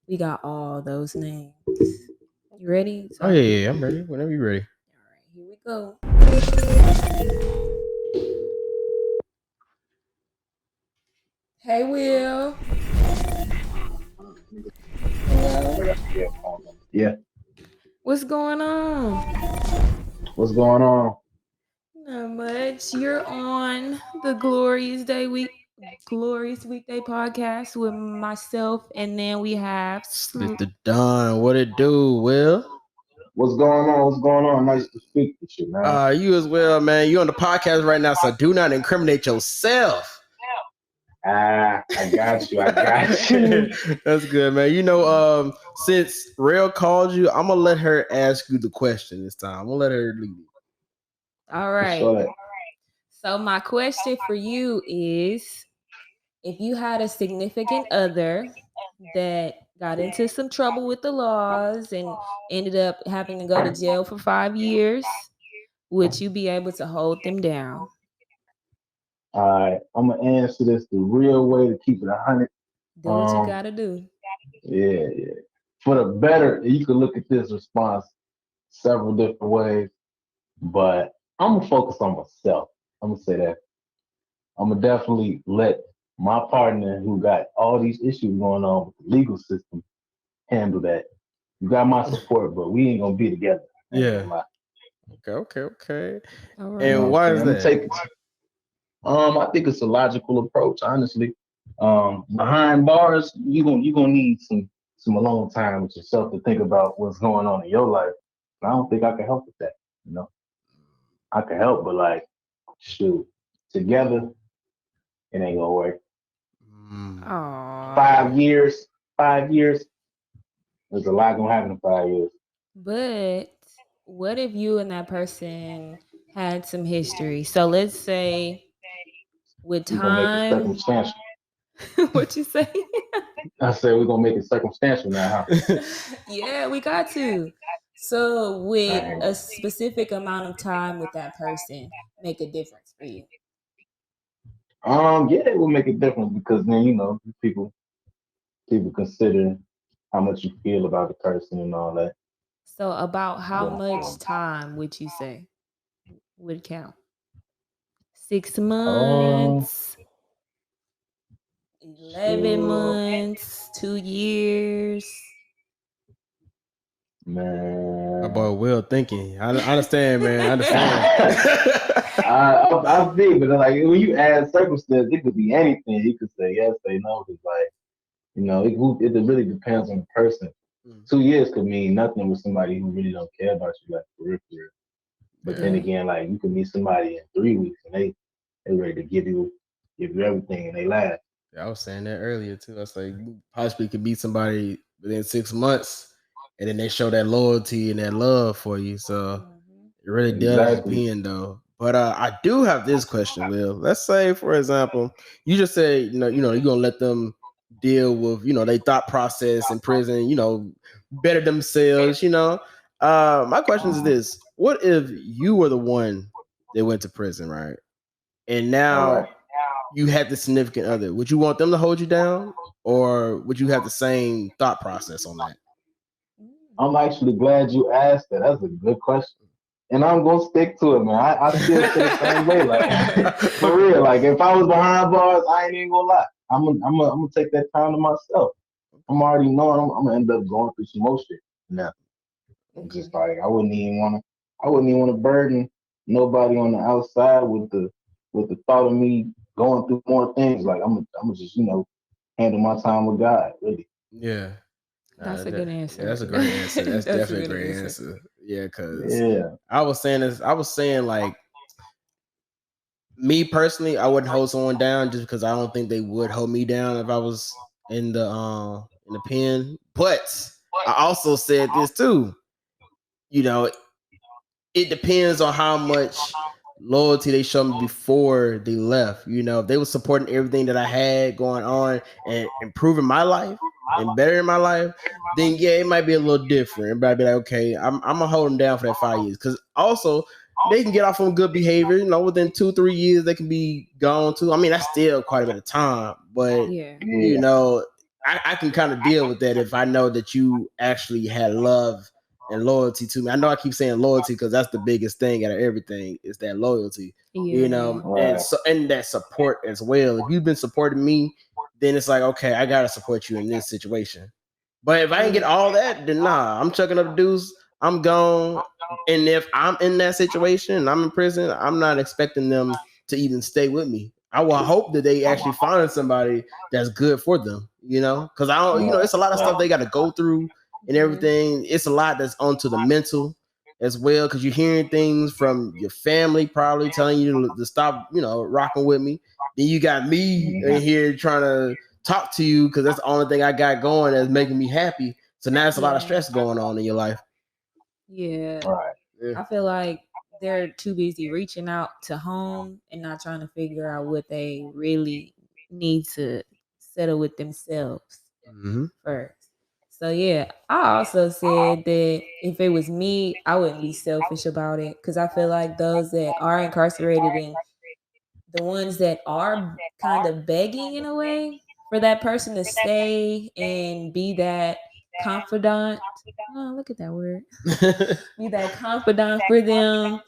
we got all those names. You ready? Oh yeah, I'm ready. Whenever you're ready. All right, here we go. Hey, Will. Hello? Yeah. What's going on? What's going on? Not much. You're on the Glorious Day Glorious Weekday podcast with myself, and then we have Slick the Don. What it do, Will? What's going on? What's going on? Nice to speak with you, man. You as well, man. You on the podcast right now, so do not incriminate yourself. I got you. I got you. That's good, man. You know, since Rell called you, I'm gonna let her ask you the question this time. I'm gonna let her lead. All right. Sure. So my question for you is, if you had a significant other that got into some trouble with the laws and ended up having to go to jail for 5 years, would you be able to hold them down? All right, I'm gonna answer this the real way to keep it 100. Do what you gotta do. Yeah. For the better, you can look at this response several different ways, but I'm gonna focus on myself. I'm gonna say that. I'm gonna definitely let my partner, who got all these issues going on with the legal system, handle that. You got my support, but we ain't gonna be together. Yeah. Okay. All right. And why is that? I think it's a logical approach, honestly. Behind bars, you gonna need some alone time with yourself to think about what's going on in your life. I don't think I can help with that. You know, I can help, but like, shoot, together, it ain't gonna work. Aww. 5 years. There's a lot gonna happen in 5 years. But what if you and that person had some history? So let's say with time. What you say? I said we're gonna make it circumstantial now, huh? Yeah, we got to. So with a specific amount of time with that person make a difference for you? Yeah, it will make a difference because then people consider how much you feel about the person and all that. So about how much time would you say would count? 6 months, 11 months, 2 years. Man, my boy Will thinking. I understand, man. I understand. I think, but like when you add circumstance, it could be anything. You could say yes, say no. It's like, it really depends on the person. 2 years could mean nothing with somebody who really don't care about you, like for real. But then again, like you could meet somebody in 3 weeks and they ready to give you everything and they laugh. Yeah, I was saying that earlier too. I was like, you possibly could meet somebody within 6 months, and then they show that loyalty and that love for you. So it really does depend, though. But I do have this question, Will. Let's say, for example, you just say, you're gonna let them deal with, they thought process in prison, better themselves, My question is this: what if you were the one that went to prison, right? And now you had the significant other. Would you want them to hold you down, or would you have the same thought process on that? I'm actually glad you asked that. That's a good question. And I'm gonna stick to it, man. I still feel the same way. Like for real. Like if I was behind bars, I ain't even gonna lie. I'm gonna take that time to myself. I'm already knowing I'm gonna end up going through some more shit. Now, it's just like I wouldn't even wanna burden nobody on the outside with the thought of me going through more things. Like I'm gonna just handle my time with God. Really. Yeah. That's a good answer. Yeah, that's a great answer. That's definitely a great answer. Yeah, because I was saying like, me personally, I wouldn't hold someone down just because I don't think they would hold me down if I was in the pen. But I also said this too. It depends on how much loyalty they showed me before they left. If they were supporting everything that I had going on and improving my life and bettering my life, then yeah, it might be a little different. But I'd be like, okay, I'm gonna hold them down for that 5 years, because also they can get off on good behavior. Within 2-3 years they can be gone too. I mean, that's still quite a bit of time, but I can kind of deal with that if I know that you actually had love and loyalty to me. I know I keep saying loyalty because that's the biggest thing out of everything, is that loyalty, and that support as well. If you've been supporting me, then it's like, okay, I gotta support you in this situation. But if I ain't get all that, then nah, I'm chucking up the deuce, I'm gone. And if I'm in that situation and I'm in prison, I'm not expecting them to even stay with me. I will hope that they actually find somebody that's good for them, because I don't, it's a lot of stuff they got to go through and everything. It's a lot that's onto the mental as well, because you're hearing things from your family probably telling you to stop, rocking with me. Then you got me in here trying to talk to you because that's the only thing I got going that's making me happy. So now it's a lot of stress going on in your life. Yeah. Right. I feel like they're too busy reaching out to home and not trying to figure out what they really need to settle with themselves first. So yeah, I also said that if it was me, I wouldn't be selfish about it, because I feel like those that are incarcerated and the ones that are kind of begging in a way for that person to stay and be that confidant. Oh, look at that word. Be that confidant for them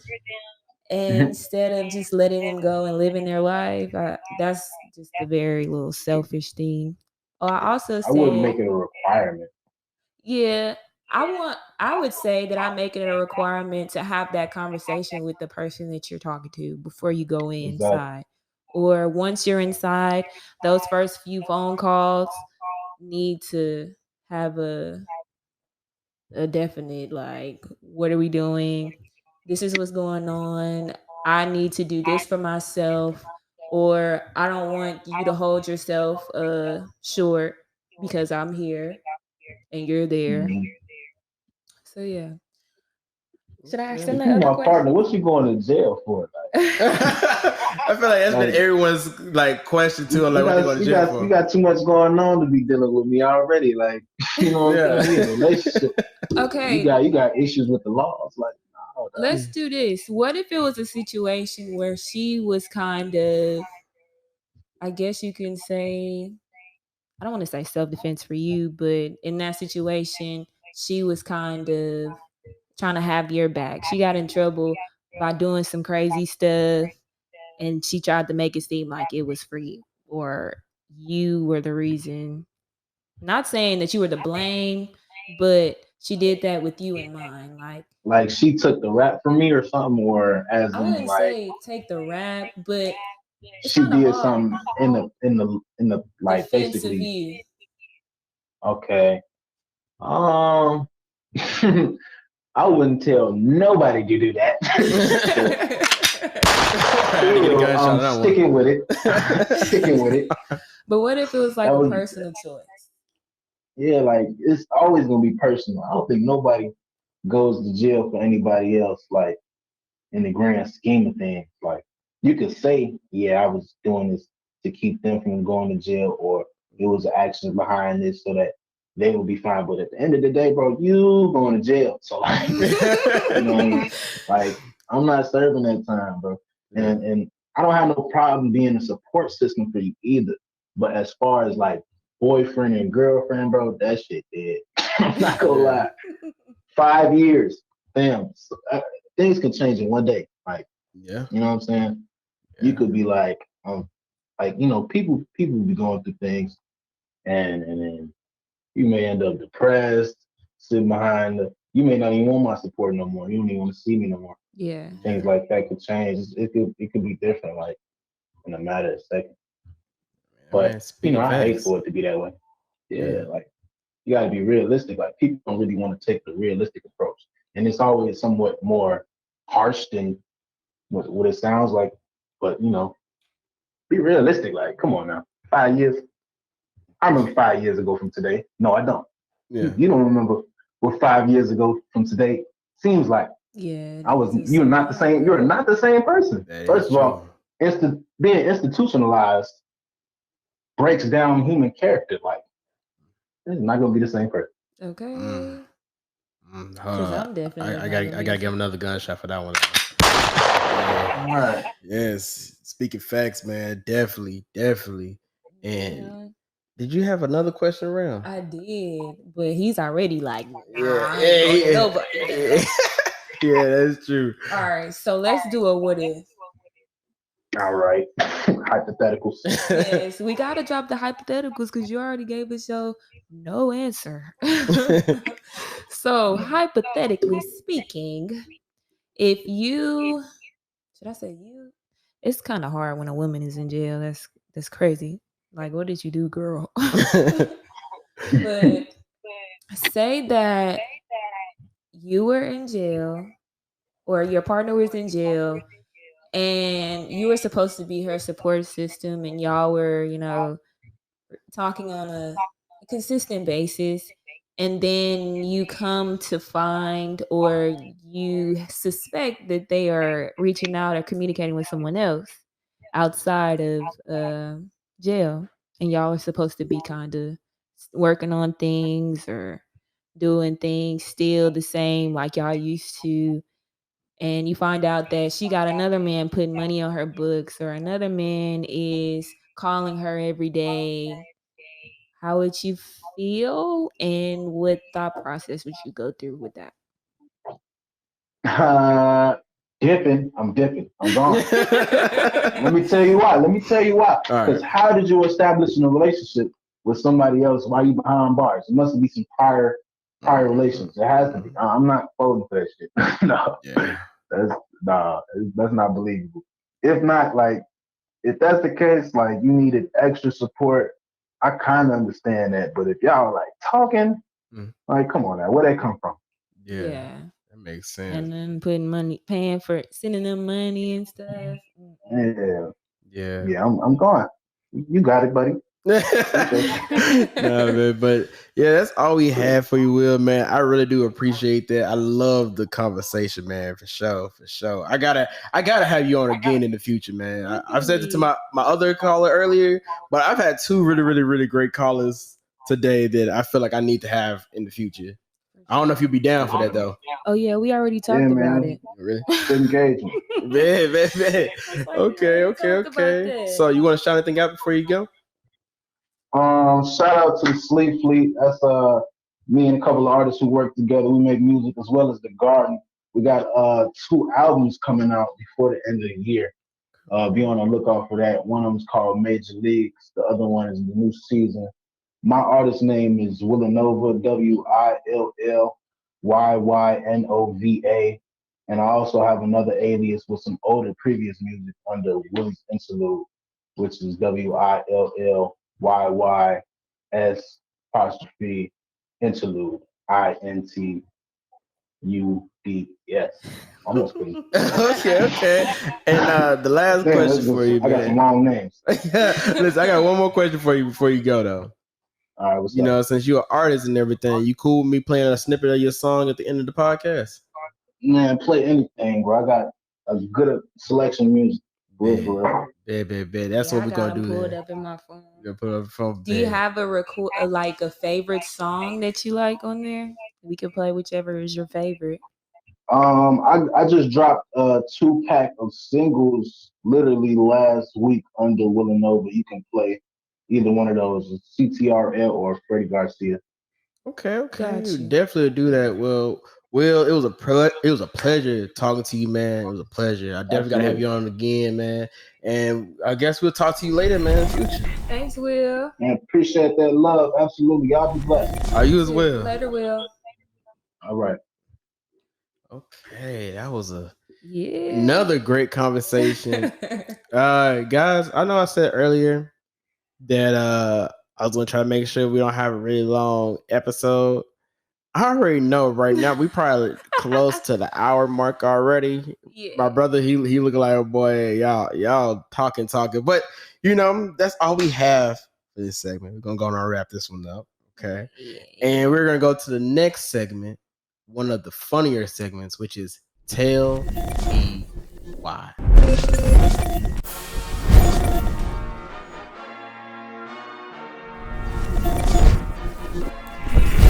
instead of just letting them go and living their life. That's just a very little selfish thing. Oh, I also said I wouldn't make it a requirement. Yeah, I would say that I make it a requirement to have that conversation with the person that you're talking to before you go inside. Or once you're inside, those first few phone calls need to have a definite, like, what are we doing? This is what's going on. I need to do this for myself, or I don't want you to hold yourself short because I'm here and you're there. So yeah. Should I ask them If that you other my question? partner, what you going to jail for? I feel like that's been everyone's question too. Like, what they going to jail for? You got too much going on to be dealing with me already. Like, you know what I'm saying? We in a relationship. Okay. You got issues with the laws. Like, let's do this. What if it was a situation where she was kind of, I guess you can say, I don't want to say self-defense for you, but in that situation, she was kind of trying to have your back. She got in trouble by doing some crazy stuff, and she tried to make it seem like it was for you, or you were the reason. Not saying that you were to blame, but she did that with you in mind. Like she took the rap from me or something, or as I in wouldn't like say take the rap, but she did something in the like defense of basically. you. Okay. I wouldn't tell nobody to do that. I'm sticking with it. But what if it was like a personal choice? Yeah, like it's always gonna be personal. I don't think nobody goes to jail for anybody else, like in the grand scheme of things. Like you could say, yeah, I was doing this to keep them from going to jail, or it was actions behind this so that they will be fine. But at the end of the day, bro, you going to jail. So like, like I'm not serving that time, bro. And I don't have no problem being a support system for you either. But as far as like boyfriend and girlfriend, bro, that shit dead. I'm not gonna lie. 5 years, damn. So, things can change in one day. Like, you know what I'm saying? Yeah. You could be like people be going through things, and then you may end up depressed, sitting behind you may not even want my support no more. You don't even want to see me no more. Yeah. Things like that could change. It could be different, like in a matter of seconds. But I hate for it to be that way. Yeah, like you gotta be realistic. Like people don't really want to take the realistic approach. And it's always somewhat more harsh than what it sounds like. But be realistic. Like, come on now. 5 years. I remember 5 years ago from today. No, I don't. Yeah. You don't remember what 5 years ago from today seems like. Yeah. You're not the same. You're not the same person. First of all, being institutionalized breaks down human character. Like, it's not gonna be the same person. Okay. I'm definitely. I gotta give him another gunshot for that one. All right. Yes. Speaking facts, man. Definitely. And did you have another question, Rell? I did, but he's already like, nobody. Yeah, that's true. All right, so let's do a what if. All right. Hypotheticals. Yes, we gotta drop the hypotheticals because you already gave us your no answer. So hypothetically speaking, if you it's kind of hard when a woman is in jail. That's crazy. Like, what did you do, girl? But say that you were in jail or your partner was in jail and you were supposed to be her support system and y'all were, talking on a consistent basis, and then you come to find or you suspect that they are reaching out or communicating with someone else outside of jail, and y'all are supposed to be kind of working on things or doing things still the same like y'all used to, and you find out that she got another man putting money on her books or another man is calling her every day, how would you feel and what thought process would you go through with that? Dipping. I'm dipping. I'm gone. Let me tell you why. Because how did you establish a relationship with somebody else while you behind bars? It must be some prior relations. It has to be. I'm not falling for that shit. No. Yeah. That's not believable. If not, like, if that's the case, like, you needed extra support, I kind of understand that. But if y'all like talking, like, come on now, where they come from? Yeah. That makes sense. And then putting money, paying for sending them money and stuff. Yeah. I'm gone. You got it, buddy. Nah, man, but yeah, that's all we have for you, Will, man. I really do appreciate that. I love the conversation, man, for sure. I gotta have you on again in the future, man. I've said it to my other caller earlier, but I've had two really, really, really great callers today that I feel like I need to have in the future. I don't know if you'll be down for that though. Oh yeah, we already talked about it. Really? Engagement. Man. Okay. So you want to shout anything out before you go? Shout out to the Sleep Fleet. That's me and a couple of artists who work together. We make music as well as The Garden. We got 2 albums coming out before the end of the year. Be on the lookout for that. One of them is called Major Leagues. The other one is The New Season. My artist name is Willanova, WILLYYNOVA. And I also have another alias with some older previous music under Willie's Interlude, which is WILLYYS Interlude, INTUDS. Almost crazy. Okay. And the last question for you, man. I got some long names. Listen, I got one more question for you before you go, though. All right, what's up? Since you're an artist and everything, you cool with me playing a snippet of your song at the end of the podcast? Man, play anything, bro. I got a good selection of music. Bet. That's what we're gonna do. Pull it up in my phone. You're put it up phone. Do you have a favorite song that you like on there? We can play whichever is your favorite. I just dropped a 2-pack of singles literally last week under Willanova. You can play either one of those, CTRL or Freddie Garcia. Okay. Definitely do that. Well, Will, it was a pleasure talking to you, man. It was a pleasure. I definitely gotta have you on again, man. And I guess we'll talk to you later, man, in the future. Thanks, Will. Man, appreciate that love. Absolutely. Y'all be blessed. Are you as well? Later, Will. All right. Okay, that was another great conversation. Guys, I know I said earlier that I was gonna try to make sure we don't have a really long episode. I already know right now we probably close to the hour mark already. Yeah. My brother, he looking like, oh boy, y'all talking, but that's all we have for this segment. We're gonna go on and wrap this one up, okay? Yeah. And we're gonna go to the next segment, one of the funnier segments, which is Tell Me Why.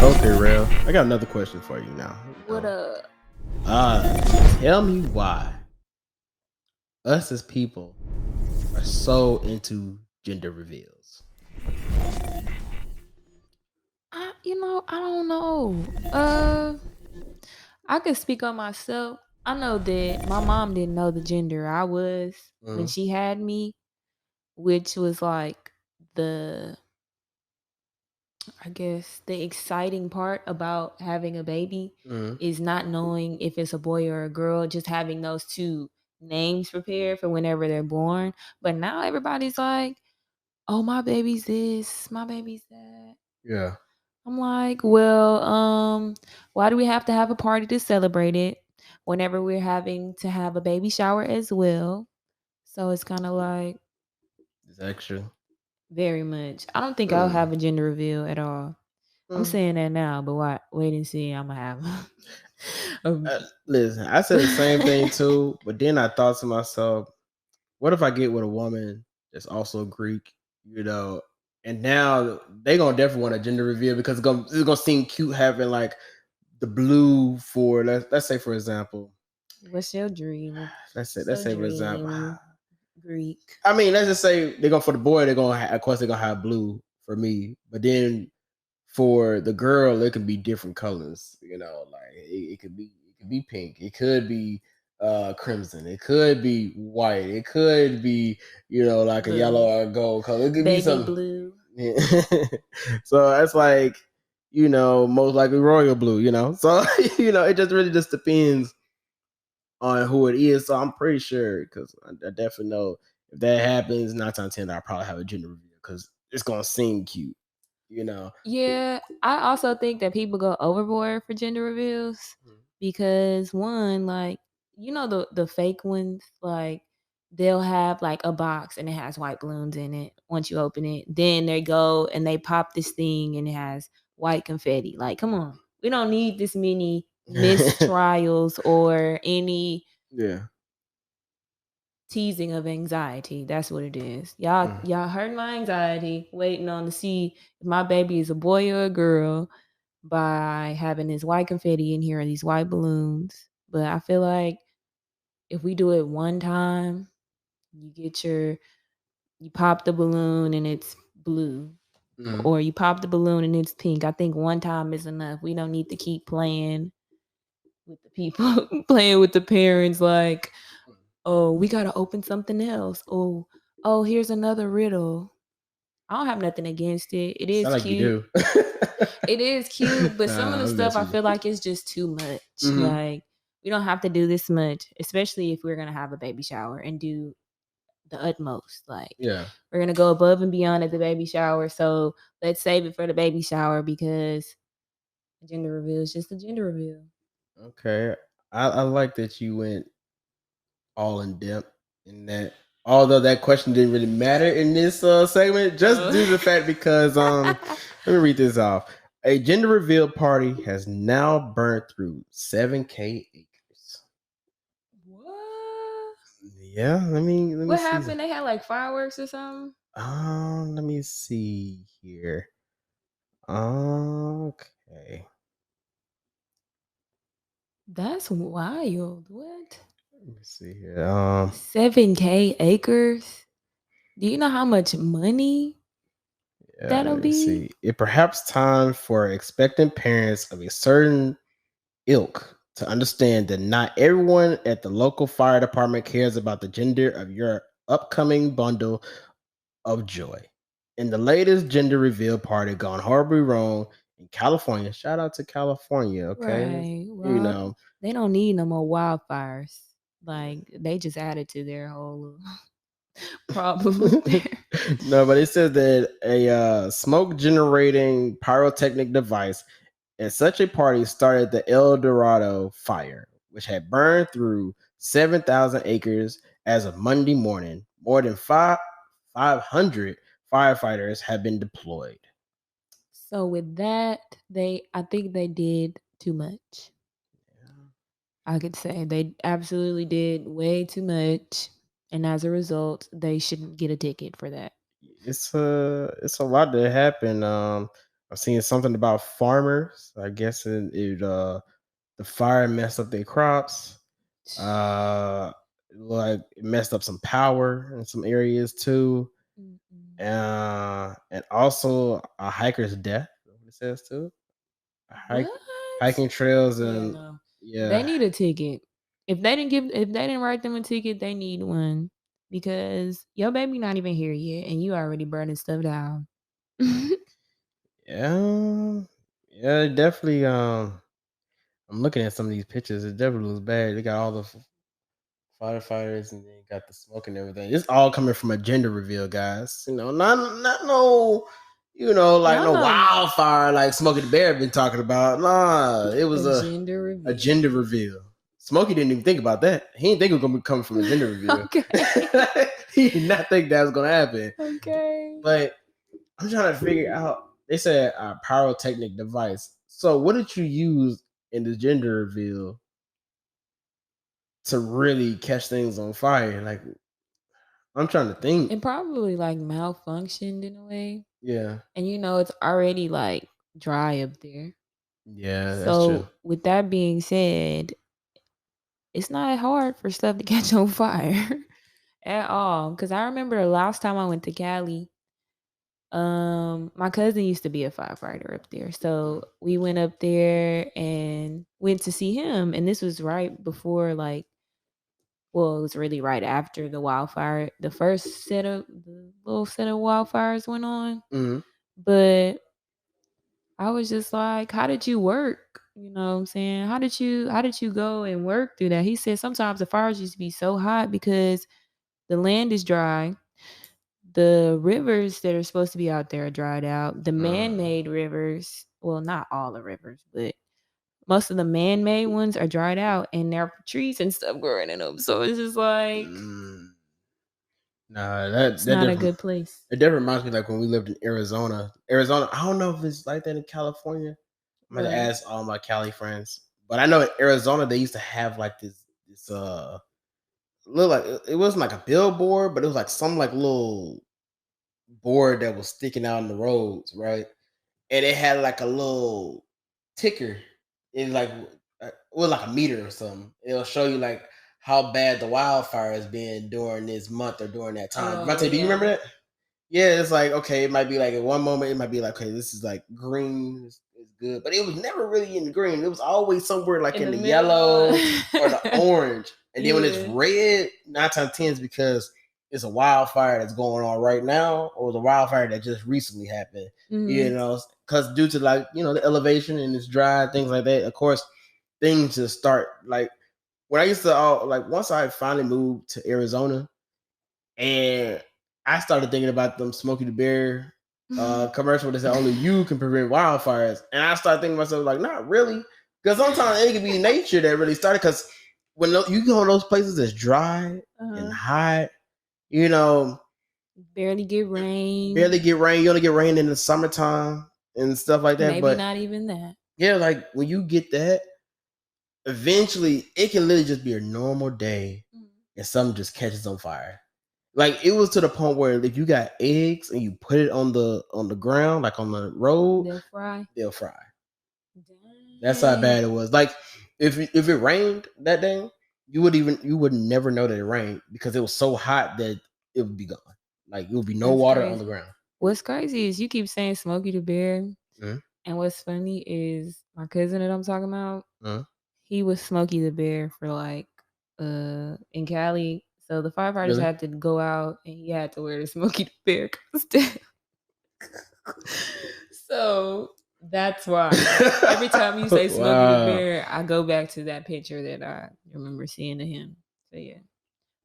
Okay, Rell, I got another question for you now. What up? Tell me why us as people are so into gender reveals. I don't know. I could speak on myself. I know that my mom didn't know the gender I was when she had me, which was like the exciting part about having a baby is not knowing if it's a boy or a girl, just having those two names prepared for whenever they're born. But now everybody's like, oh, my baby's this, my baby's that. Yeah. I'm like, well, why do we have to have a party to celebrate it whenever we're having to have a baby shower as well? So it's kind of like It's extra. very much. I don't think I'll have a gender reveal at all. I'm saying that now, but wait and see. I'm gonna have. Listen, I said the same thing too, but then I thought to myself, what if I get with a woman that's also Greek, and now they gonna definitely want a gender reveal because it's gonna seem cute having like the blue for let's say for example. What's your dream? Let's say for example. Greek. I mean, let's just say they're going for the boy. Of course they're gonna have blue for me, but then for the girl, it could be different colors. Like it could be pink. It could be crimson. It could be white. It could be like blue. A yellow or a gold color. It could baby be something blue. Yeah. So that's like most likely royal blue. So it just really just depends on who it is. So I'm pretty sure because I definitely know if that happens, 9 times 10 I'll probably have a gender reveal because it's gonna seem cute. Yeah, I also think that people go overboard for gender reveals because one, like the fake ones, like they'll have like a box and it has white balloons in it. Once you open it, then they go and they pop this thing and it has white confetti. Like, come on, we don't need this many mistrials or any teasing of anxiety. That's what it is. Y'all hurt my anxiety waiting on to see if my baby is a boy or a girl by having this white confetti in here and these white balloons. But I feel like if we do it one time, you pop the balloon and it's blue. Or you pop the balloon and it's pink. I think one time is enough. We don't need to keep playing with the people, playing with the parents like, oh, we got to open something else. Oh, here's another riddle. I don't have nothing against it. It is cute. You do. It is cute, but some of the stuff I feel like is just too much. Like, we don't have to do this much, especially if we're going to have a baby shower and do the utmost. Like, we're going to go above and beyond at the baby shower. So let's save it for the baby shower because a gender reveal is just a gender reveal. Okay. I like that you went all in depth in that. Although that question didn't really matter in this segment, just due to the fact because let me read this off. A gender reveal party has now burned through 7K acres. What? Yeah, let me what see. happened? They had like fireworks or something? Let me see here. Okay. That's wild. What? Let me see here. 7K acres? Do you know how much money that'll be? See. It perhaps time for expectant parents of a certain ilk to understand that not everyone at the local fire department cares about the gender of your upcoming bundle of joy. In the latest gender reveal party gone horribly wrong in California, shout out to California, okay? Right. Well, they don't need no more wildfires. Like, they just added to their whole problem there. No, but it says that a smoke generating pyrotechnic device at such a party started the El Dorado fire, which had burned through 7,000 acres as of Monday morning. More than 500 firefighters have been deployed. So with that, I think they did too much. I could say they absolutely did way too much, and as a result, they shouldn't get a ticket for that. It's a lot that happened. I've seen something about farmers. I guess the fire messed up their crops. Like it messed up some power in some areas too. And also a hiker's death. What it says too. Hiking trails and they need a ticket. If they didn't write them a ticket, they need one because your baby not even here yet, and you already burning stuff down. Yeah, definitely. I'm looking at some of these pictures. It definitely looks bad. They got all the firefighters, and then got the smoke and everything. It's all coming from a gender reveal, guys. You know, not no, you know, like no wildfire like Smokey the Bear been talking about. Nah, it was a gender reveal. Smokey didn't even think about that. He didn't think it was gonna be coming from a gender reveal. Okay. He did not think that was gonna happen. Okay. But I'm trying to figure out. They said a pyrotechnic device. So what did you use in the gender reveal to really catch things on fire? Like, I'm trying to think. It probably like malfunctioned in a way. Yeah. And you know, it's already like dry up there. Yeah, that's so true. With that being said, it's not hard for stuff to catch on fire at all. Because I remember the last time I went to Cali, my cousin used to be a firefighter up there. So we went up there and went to see him. And this was right before it was really right after the wildfire. The first little set of wildfires went on. Mm-hmm. But I was just like, how did you work? You know what I'm saying? How did you go and work through that? He said sometimes the fires used to be so hot because the land is dry. The rivers that are supposed to be out there are dried out. The man-made rivers, well, not all the rivers, but most of the man-made ones are dried out, and there are trees and stuff growing in them. So it's just like, nah, it's not a good place. It definitely reminds me like when we lived in Arizona. I don't know if it's like that in California. I'm gonna ask all my Cali friends, but I know in Arizona they used to have like this look like it wasn't like a billboard, but it was like some like little board that was sticking out in the roads, right? And it had like a little ticker. It was like a meter or something. It'll show you like how bad the wildfire has been during this month or during that time. Do you remember that? Yeah, it's like, okay, it might be like at one moment it might be like, okay, this is like green, it's good, but it was never really in the green. It was always somewhere like in the yellow or the orange. And then when it's red, 9 times 10 is because it's a wildfire that's going on right now, or it's a wildfire that just recently happened. Mm-hmm. You know, because due to like, you know, the elevation and it's dry, things like that, of course, things just start like when I used to like once I finally moved to Arizona and I started thinking about them Smokey the Bear commercial that said only you can prevent wildfires. And I started thinking to myself, like, not really. Because sometimes it can be nature that really started. Because when you go to those places that's dry and hot, you know, barely get rain. You only get rain in the summertime and stuff like that. Maybe but not even that. Yeah, like when you get that, eventually it can literally just be a normal day and something just catches on fire. Like it was to the point where if you got eggs and you put it on the ground, like on the road, they'll fry. Dang. That's how bad it was. Like if it rained that day, you would never know that it rained because it was so hot that it would be gone. Like it would be no water on the ground. What's crazy is you keep saying Smokey the Bear, and what's funny is my cousin that I'm talking about. He was Smokey the Bear for like in Cali. So the firefighters had to go out and he had to wear the Smokey the Bear costume. So that's why every time you say Smokey the Bear, I go back to that picture that I remember seeing of him. So yeah,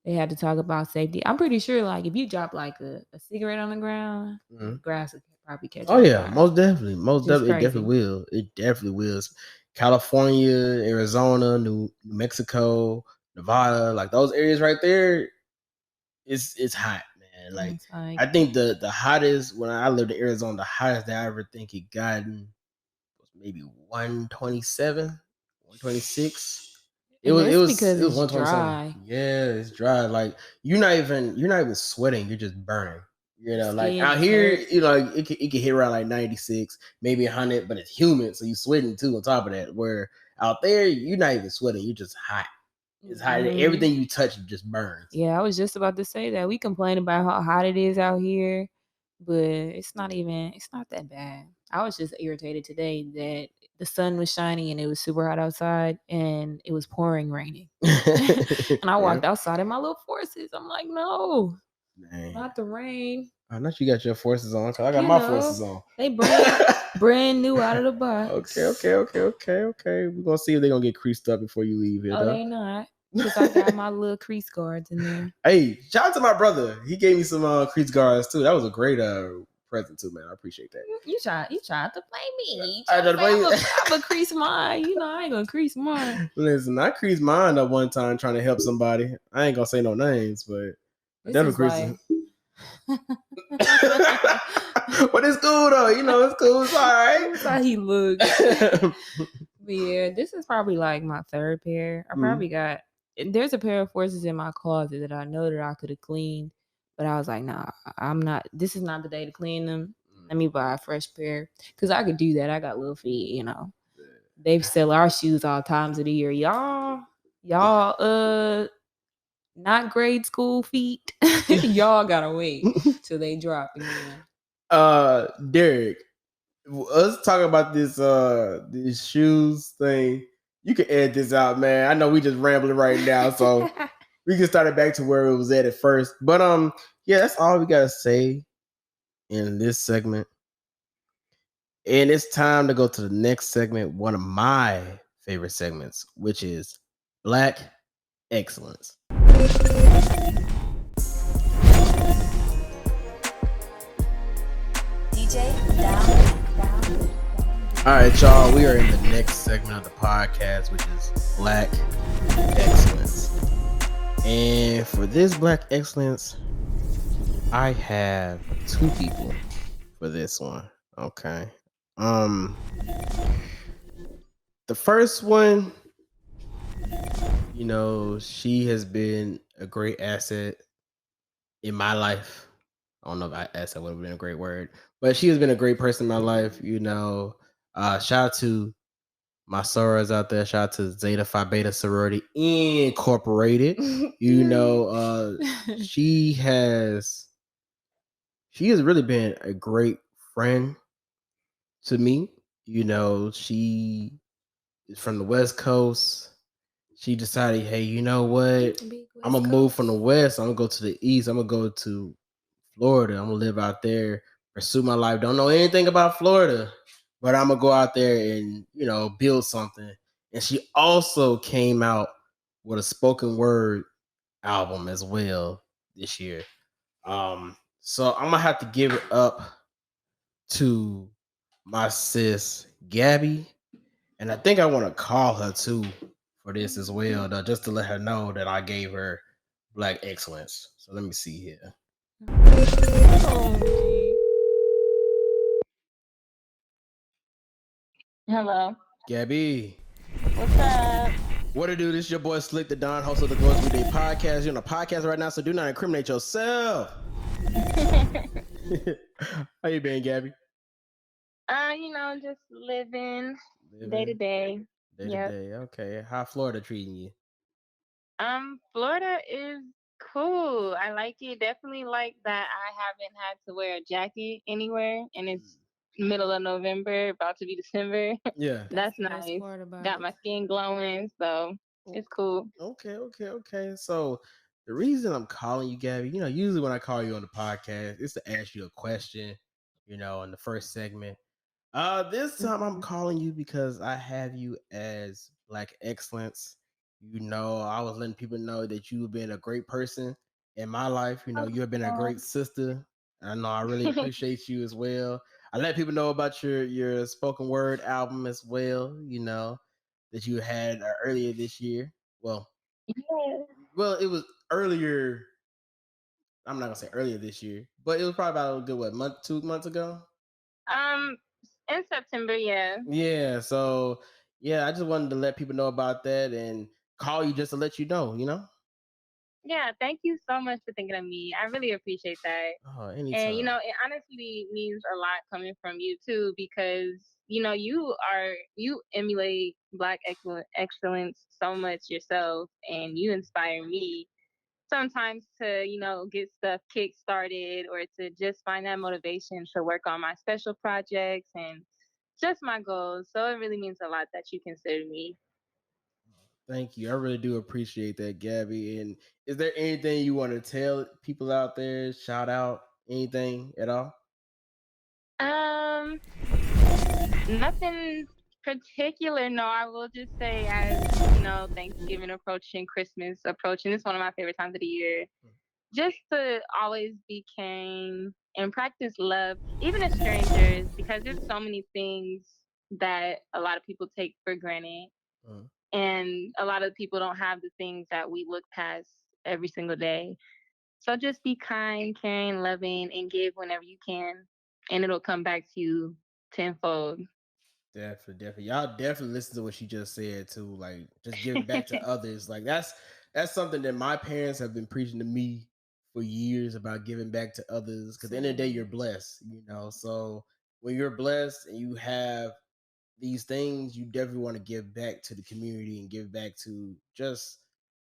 they had to talk about safety. I'm pretty sure like if you drop like a cigarette on the ground, grass would probably catch. Oh yeah, most definitely. It definitely will. California, Arizona, New Mexico, Nevada, like those areas right there, it's hot, man. Like I think the hottest when I lived in Arizona, the hottest that I ever think it gotten was maybe 127, 126. It was 127. Dry. Yeah, it's dry. Like you're not even sweating, you're just burning. You know, like out here, you know, it can hit around like 96, maybe 100, but it's humid, so you sweating too on top of that. Where out there, you're not even sweating, you're just hot. It's hot. Everything you touch just burns. Yeah, I was just about to say that. We complain about how hot it is out here, but it's not that bad. I was just irritated today that the sun was shining and it was super hot outside and it was pouring raining. And I walked outside in my little forces. I'm like, no. Dang. Not the rain. I know you got your forces on, because I got my forces on. They brand new out of the box. Okay. We're gonna see if they're gonna get creased up before you leave here. Oh, they not. Because I got my little crease guards in there. Hey, shout out to my brother. He gave me some crease guards too. That was a great present too, man. I appreciate that. You tried to play me. I tried to play you. I'm a crease mine. You know, I ain't gonna crease mine. Listen, I creased mine up one time trying to help somebody. I ain't gonna say no names, but This is like... But it's cool though. You know, it's cool. It's all right. That's how he looks. But yeah, this is probably like my third pair. I probably got... There's a pair of forces in my closet that I know that I could have cleaned, but I was like, nah, I'm not. This is not the day to clean them. Let me buy a fresh pair, because I could do that. I got little feet, you know. They sell our shoes all times of the year. Y'all, not grade school feet. Y'all gotta wait till they drop again. Derek, let's talk about these shoes thing. You can edit this out, man. I know we just rambling right now, so we can start it back to where it was at first. But yeah, that's all we gotta say in this segment. And it's time to go to the next segment, one of my favorite segments, which is Black Excellence. DJ down. All right, y'all, we are in the next segment of the podcast, which is Black Excellence. And for this Black Excellence, I have two people for this one. Okay. The first one, you know, she has been a great asset in my life. I don't know if asset would have been a great word, but she has been a great person in my life. You know, shout out to my sorors out there. Shout out to Zeta Phi Beta Sorority Incorporated. You know, she has really been a great friend to me. You know, she is from the West Coast. She decided, hey, you know what? I'm gonna move from the West. I'm gonna go to the East. I'm gonna go to Florida. I'm gonna live out there, pursue my life. Don't know anything about Florida, but I'm gonna go out there and, you know, build something. And she also came out with a spoken word album as well this year. So I'm gonna have to give it up to my sis Gabby, and I think I want to call her too for this as well, though, just to let her know that I gave her Black Excellence. So let me see here. Hello. Gabby. What's up? What it do? This is your boy Slxck the Don, host of the Weekday podcast. You're on a podcast right now, so do not incriminate yourself. How you been, Gabby? You know, just living day to day. Day. Okay. How Florida treating you? Florida is cool. I like it. Definitely like that I haven't had to wear a jacket anywhere, and it's middle of November, about to be December. Yeah. That's nice. Got my skin glowing, so it's cool. Okay. So the reason I'm calling you, Gabby, you know, usually when I call you on the podcast, it's to ask you a question, you know, in the first segment. This time I'm calling you because I have you as Black Excellence. You know, I was letting people know that you've been a great person in my life. You know, you have been a great sister. I know I really appreciate you as well. I let people know about your spoken word album as well, you know, that you had earlier this year. Well, it was earlier. I'm not gonna say earlier this year, but it was probably about a good 2 months ago. In September, yeah. Yeah, so yeah, I just wanted to let people know about that and call you just to let you know, you know? Yeah, thank you so much for thinking of me. I really appreciate that. Oh, anytime. And, you know, it honestly means a lot coming from you, too, because, you know, you emulate Black excellence so much yourself, and you inspire me sometimes to, you know, get stuff kick-started or to just find that motivation to work on my special projects and just my goals. So it really means a lot that you consider me. Thank you. I really do appreciate that, Gabby. And is there anything you want to tell people out there? Shout out anything at all? Nothing particular, no, I will just say, as Thanksgiving approaching, Christmas approaching, it's one of my favorite times of the year. Just to always be kind and practice love, even as strangers, because there's so many things that a lot of people take for granted. And a lot of people don't have the things that we look past every single day. So just be kind, caring, loving, and give whenever you can, and it'll come back to you tenfold. Definitely. Y'all definitely listen to what she just said too. Like, just giving back to others. Like, that's something that my parents have been preaching to me for years about giving back to others. Because at the end of the day, you're blessed, So when you're blessed and you have these things, you definitely want to give back to the community and give back to just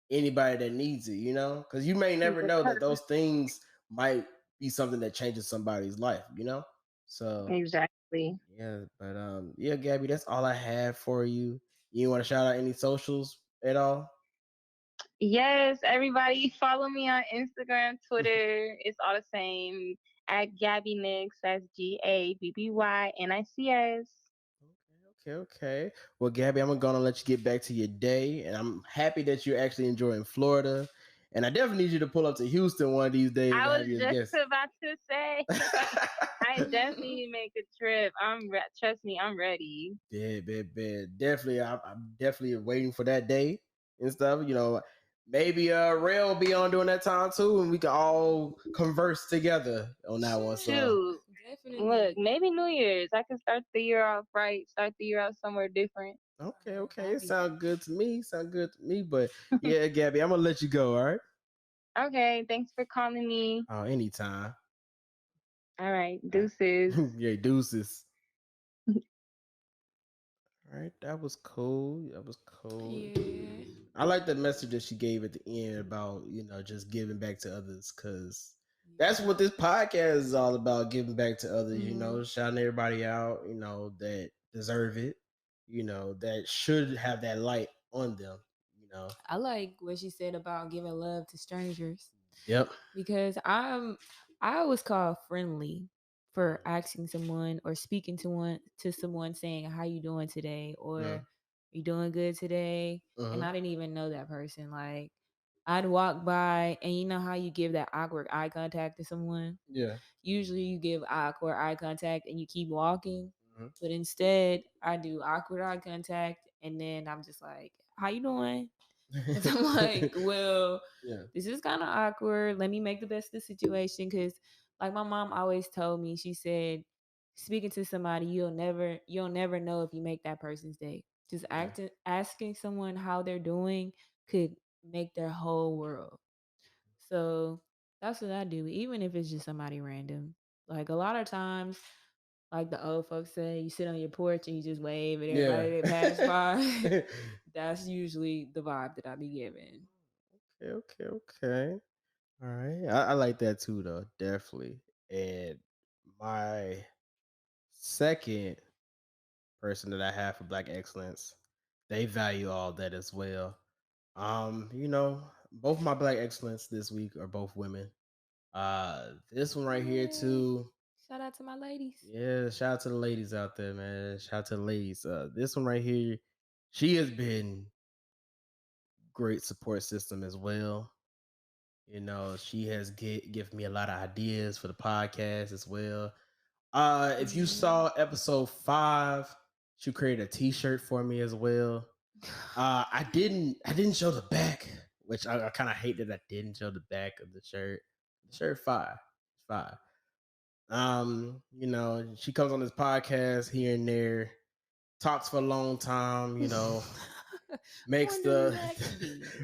anybody that needs it, Because you may never know that those things might be something that changes somebody's life, So Exactly. yeah, but yeah, Gabby, that's all I have for you. You want to shout out any socials at all? Yes, everybody follow me on Instagram, Twitter. It's all the same at Gabby Nix. That's GABBYNICS. Okay. Well, Gabby, I'm gonna let you get back to your day, and I'm happy that you're actually enjoying Florida. And I definitely need you to pull up to Houston one of these days. I was just about to say, I definitely need to make a trip. Trust me, I'm ready. Yeah, definitely. I'm definitely waiting for that day and stuff. Maybe Rell will be on during that time too, and we can all converse together on that one. So Shoot. Definitely. Look, maybe New Year's. I can start the year off right. Start the year out somewhere different. Okay. It sounds good to me. But yeah, Gabby, I'm gonna let you go. All right. Okay. Thanks for calling me. Oh, anytime. All right. Deuces. Yeah, deuces. All right, that was cool. Yeah. I like the message that she gave at the end about just giving back to others, because that's what this podcast is all about: giving back to others. Shouting everybody out, that deserve it, that should have that light on them. I like what she said about giving love to strangers. Yep. Because I was called friendly for asking someone or speaking to someone saying, "How you doing today?" or "You doing good today?" And I didn't even know that person. Like, I'd walk by, and you know how you give that awkward eye contact to someone? Yeah. Usually you give awkward eye contact and you keep walking. But instead, I do awkward eye contact, and then I'm just like, "How you doing?" And I'm like, well, this is kind of awkward. Let me make the best of the situation. Because like my mom always told me, she said, speaking to somebody, you'll never know if you make that person's day. Just asking someone how they're doing could make their whole world. So that's what I do, even if it's just somebody random. Like a lot of times, like the old folks say, you sit on your porch and you just wave at everybody that pass by. That's usually the vibe that I be giving. Okay. All right. I like that too, though. Definitely. And my second person that I have for Black Excellence, they value all that as well. Both my Black Excellence this week are both women. This one right here too. Shout out to my ladies. Yeah, shout out to the ladies out there, man. Shout out to the ladies. This one right here, she has been great support system as well. She has given me a lot of ideas for the podcast as well. If you saw episode 5, she created a t-shirt for me as well. I didn't show the back, which I kind of hate that I didn't show the back of the shirt. The shirt fire. She comes on this podcast here and there, talks for a long time, makes the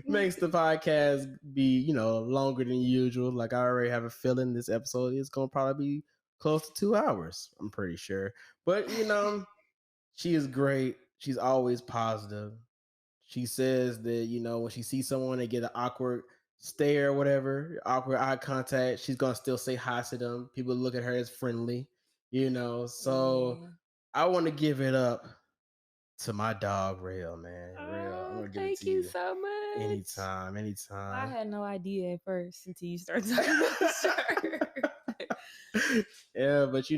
podcast be, longer than usual. Like, I already have a feeling this episode is gonna probably be close to 2 hours, I'm pretty sure. But she is great. She's always positive. She says that, when she sees someone and get an awkward stare or whatever, awkward eye contact, she's gonna still say hi to them. People look at her as friendly, so I want to give it up to my dog Rell, man. Rell, I'm gonna give it to you. Thank you so much. Anytime. I had no idea at first until you started talking about the shirt. Yeah, but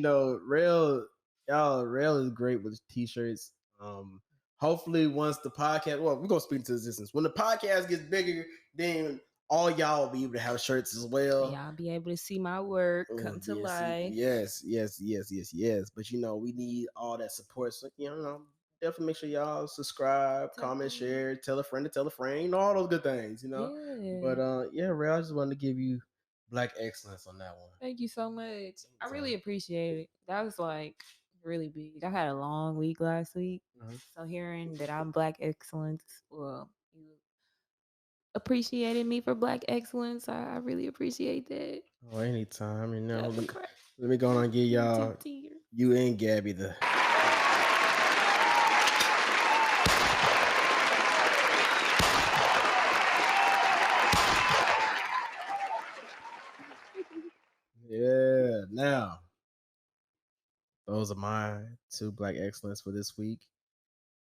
Rell is great with t-shirts. Hopefully, once the podcast, we're gonna speak into existence. When the podcast gets bigger, then all y'all will be able to have shirts as well. Y'all be able to see my work come to life. Yes. But we need all that support. So definitely make sure y'all subscribe, comment, share, tell a friend to tell a friend. All those good things. Yeah. But Rell, I just wanted to give you Black excellence on that one. Thank you so much. I really appreciate it. That was like really big. I had a long week last week. So hearing that I'm Black excellence, well, you appreciated me for Black excellence. I really appreciate that. Oh, anytime. Let me go on and give y'all, you and Gabby, the... Yeah, now those are my 2 Black excellence for this week.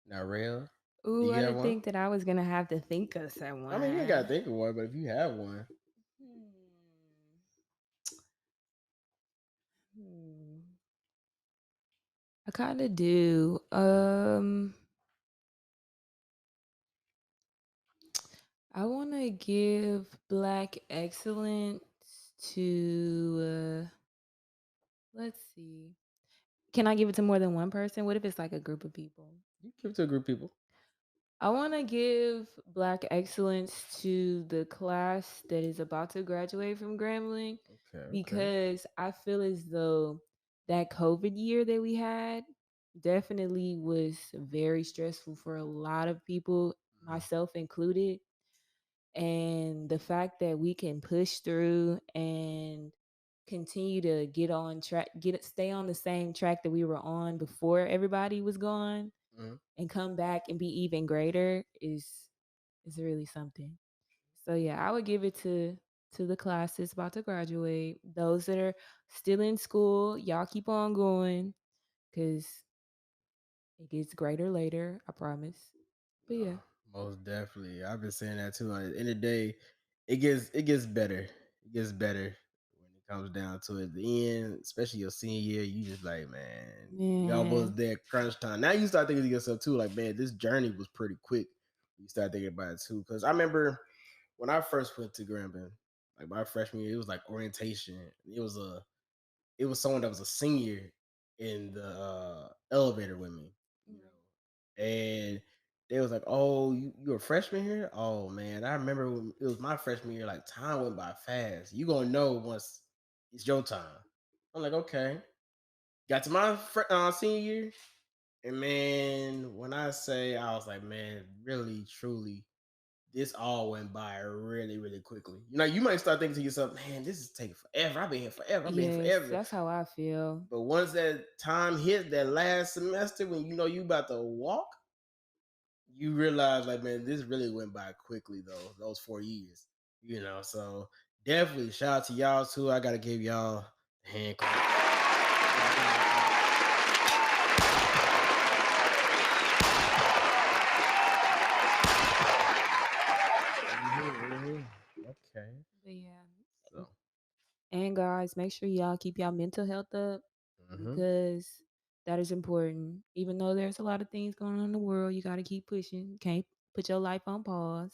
Now, Rell, ooh, I didn't think that I was gonna have to think of someone. I mean, you ain't gotta think of one, but if you have one. I kind of do. I want to give Black excellence to. Let's see. Can I give it to more than one person? What if it's like a group of people? You give it to a group of people. I want to give Black excellence to the class that is about to graduate from Grambling. Because I feel as though that COVID year that we had definitely was very stressful for a lot of people, myself included. And the fact that we can push through and continue to get on track, stay on the same track that we were on before everybody was gone, and come back and be even greater is really something. So yeah, I would give it to the classes about to graduate. Those that are still in school, y'all keep on going, because it gets greater later, I promise. But yeah. Most definitely. I've been saying that too. At the end of the day, it gets better. It gets better when it comes down to it. The end, especially your senior year, you just like, man, you almost there crunch time. Now you start thinking to yourself too, like, man, this journey was pretty quick. You start thinking about it too. Because I remember when I first went to Grambling, like my freshman year, it was like orientation. It was someone that was a senior in the elevator with me, and they was like, "Oh, you a freshman here? Oh man, I remember when it was my freshman year. Like time went by fast. You gonna know once it's your time." I'm like, okay. Got to my senior year, and man, when I say, I was like, man, really, truly, this all went by really, really quickly. You might start thinking to yourself, man, this is taking forever. I've been here forever. That's how I feel. But once that time hit, that last semester, when you about to walk, you realize, like, man, this really went by quickly, though, those 4 years. So definitely shout out to y'all, too. I got to give y'all a hand clap. Okay. But yeah. So. And guys, make sure y'all keep y'all mental health up, because that is important. Even though there's a lot of things going on in the world, you got to keep pushing. Can't put your life on pause.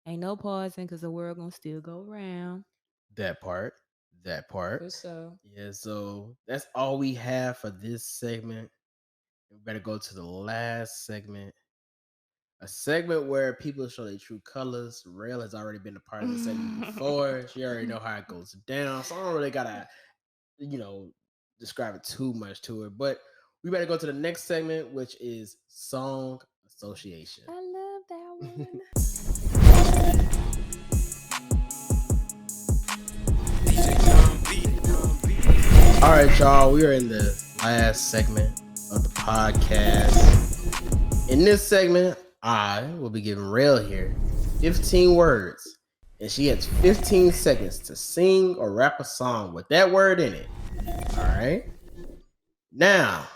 Ain't no pausing, because the world gonna still go around. That part. For sure. Yeah, so that's all we have for this segment. We better go to the last segment. A segment where people show their true colors. Rell has already been a part of the segment before. She already know how it goes down. So I don't really gotta, describe it too much to her. But we better go to the next segment, which is Song Association. I love that one. All right, y'all. We are in the last segment of the podcast. In this segment, I will be giving Rell here 15 words, and she has 15 seconds to sing or rap a song with that word in it. All right. Now,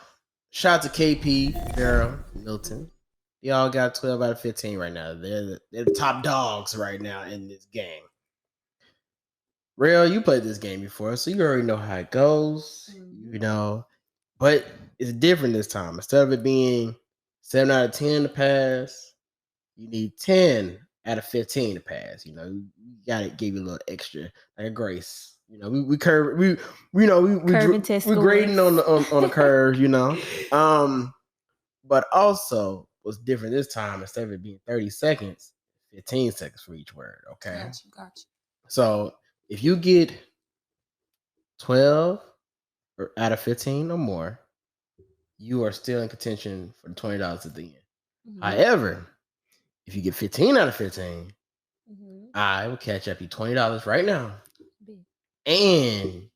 shout out to KP, Daryl, Milton. Y'all got 12 out of 15 right now. They're the top dogs right now in this game. Rell, you played this game before, so you already know how it goes. But it's different this time. Instead of it being 7 out of 10 to pass. You need 10 out of 15 to pass. You know, you gotta give you a little extra, like a grace. You know, we curve, we grading on the curve. You know, but also what's different this time, instead of it being 30 seconds, 15 seconds for each word. Okay, Got you. So if you get 12 or out of 15 or more, you are still in contention for the $20 at the end. Mm-hmm. However, if you get 15 out of 15, I will catch up you $20 right now. And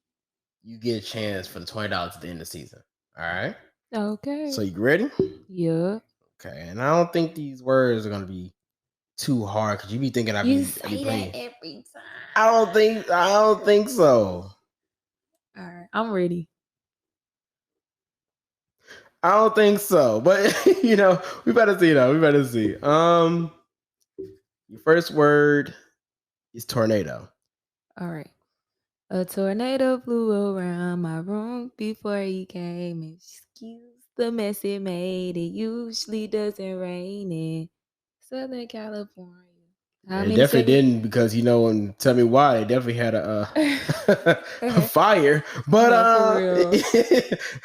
you get a chance for the $20 at the end of the season. All right? Okay. So you ready? Yeah. Okay. And I don't think these words are going to be too hard because you be thinking I be playing. That every time. I don't think so. All right. I'm ready. I don't think so. But, you know, we better see though. We better see. Your first word is tornado. All right. A tornado flew around my room before he came. Excuse the mess it made. It usually doesn't rain in Southern California. It definitely didn't, because, you know, and tell me why. It definitely had a fire. But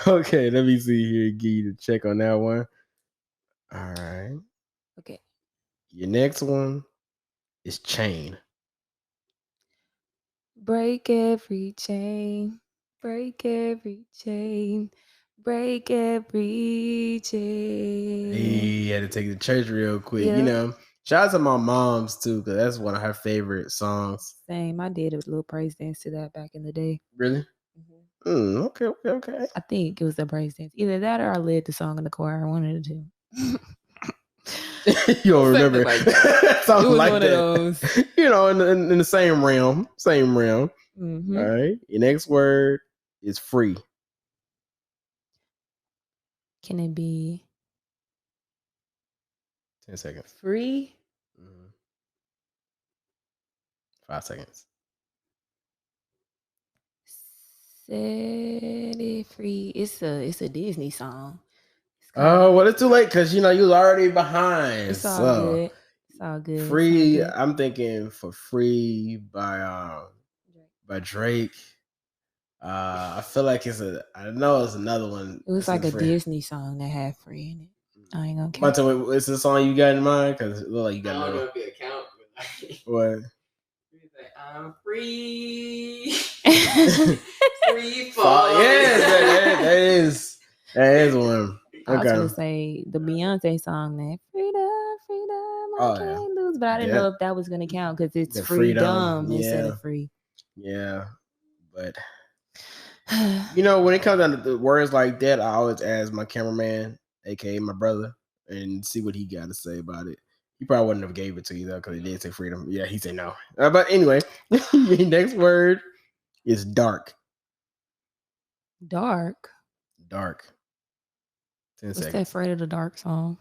okay, let me see here. Give you the check on that one. All right. Okay. Your next one is chain. Break every chain, break every chain, break every chain. He had to take it to church real quick. Yeah. You know, shout out to my mom's too, because that's one of her favorite songs. Same. I did a little praise dance to that back in the day. Really? Mm-hmm. Okay. I think it was a praise dance. Either that or I led the song in the choir. One of the two. You don't remember? Like that. It was like one of those. You know, in the same realm. Mm-hmm. All right. Your next word is free. Can it be 10 seconds. Free? 5 seconds. Set it free. It's a Disney song. Oh, well, it's too late because, you know, you was already behind. It's all good. It's all good. Free. I'm thinking for Free by Drake. I feel like I know it's another one. It was like a Disney song that had free in it. I ain't gonna count. But it's the song you got in mind, because it look like you got. I don't know if it count, but like what? Like, I'm free. Free fall. Yes, that is one. I was gonna say the Beyonce song that freedom, I can't lose, but I didn't know if that was gonna count because it's the freedom instead of free. Yeah, but you know, when it comes down to the words like that, I always ask my cameraman, aka my brother, and see what he got to say about it. He probably wouldn't have gave it to you though, because he did say freedom. Yeah, he said no. But anyway, your next word is dark. Dark. 10 What's seconds. that Afraid of the Dark song?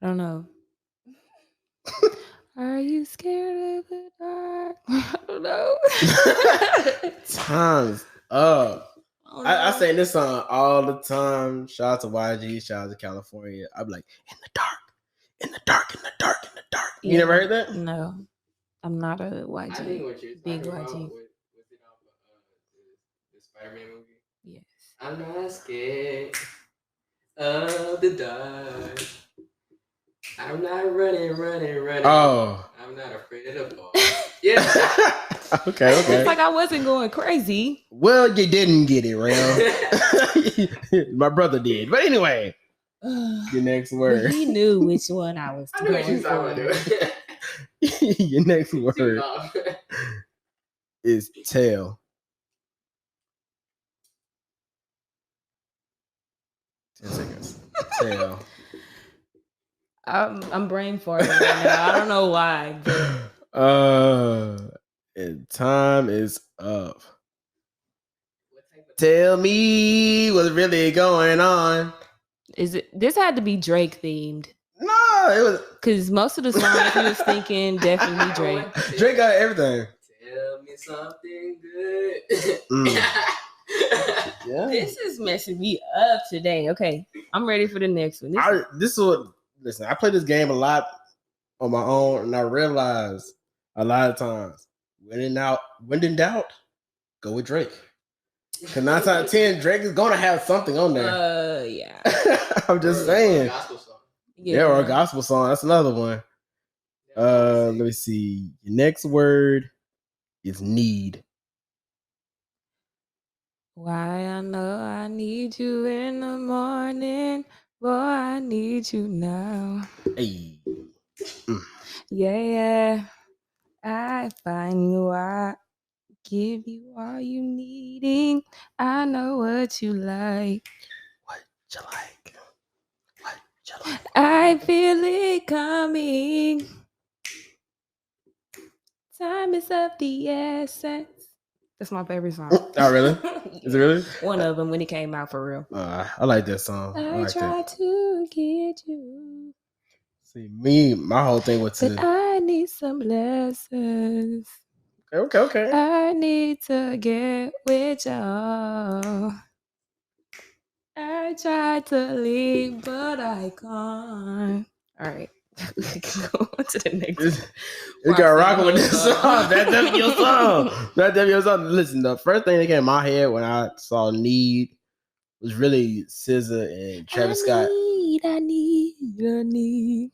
I don't know. Are you scared of the dark? I don't know. Time's up. I say this song all the time. Shout out to YG. Shout out to California. I'm like, in the dark. Yeah. You never heard that? No. I'm not a YG. I think what you're big talking YG. About, was it off the Spider-Man movie? Yes. I'm not scared of the dark. I'm not running. Oh. I'm not afraid of the fall. Yeah. Okay. It's like I wasn't going crazy. Well, you didn't get it, Rell. My brother did. But anyway, your next word. He knew which one I was I knew what you was talking about. Your next word is tail. 10 seconds. Tail. I'm brain farting right now. I don't know why. And time is up. Tell me what's really going on. This had to be Drake themed? No, it was, because most of the songs he was thinking definitely Drake. Drake got everything. Tell me something good. Yeah. This is messing me up today. Okay. I'm ready for the next one. Listen, I play this game a lot on my own, and I realize a lot of times when in doubt, go with Drake. Because 9 out of 10, Drake is gonna have something on there. Yeah. I'm just saying. Gospel song. Yeah, or a gospel song. That's another one. Let me see. Your next word is need. Why I know I need you in the morning, boy, I need you now. Hey. Yeah, I find you, I give you all you needing. I know what you like. What you like? What you like? I feel it coming. Time is of the essence. That's my favorite song. Oh, really? Is it really? One of them when it came out for real. I like that song. I like try that. to get you. See, my whole thing was But I need some lessons. Okay. I need to get with y'all. I tried to leave, but I can't. All right. We can go on to the next. You got rocking with this song. That's definitely your song. That's definitely your song. Listen, the first thing that came in my head when I saw Need was really SZA and Travis Scott. I need you.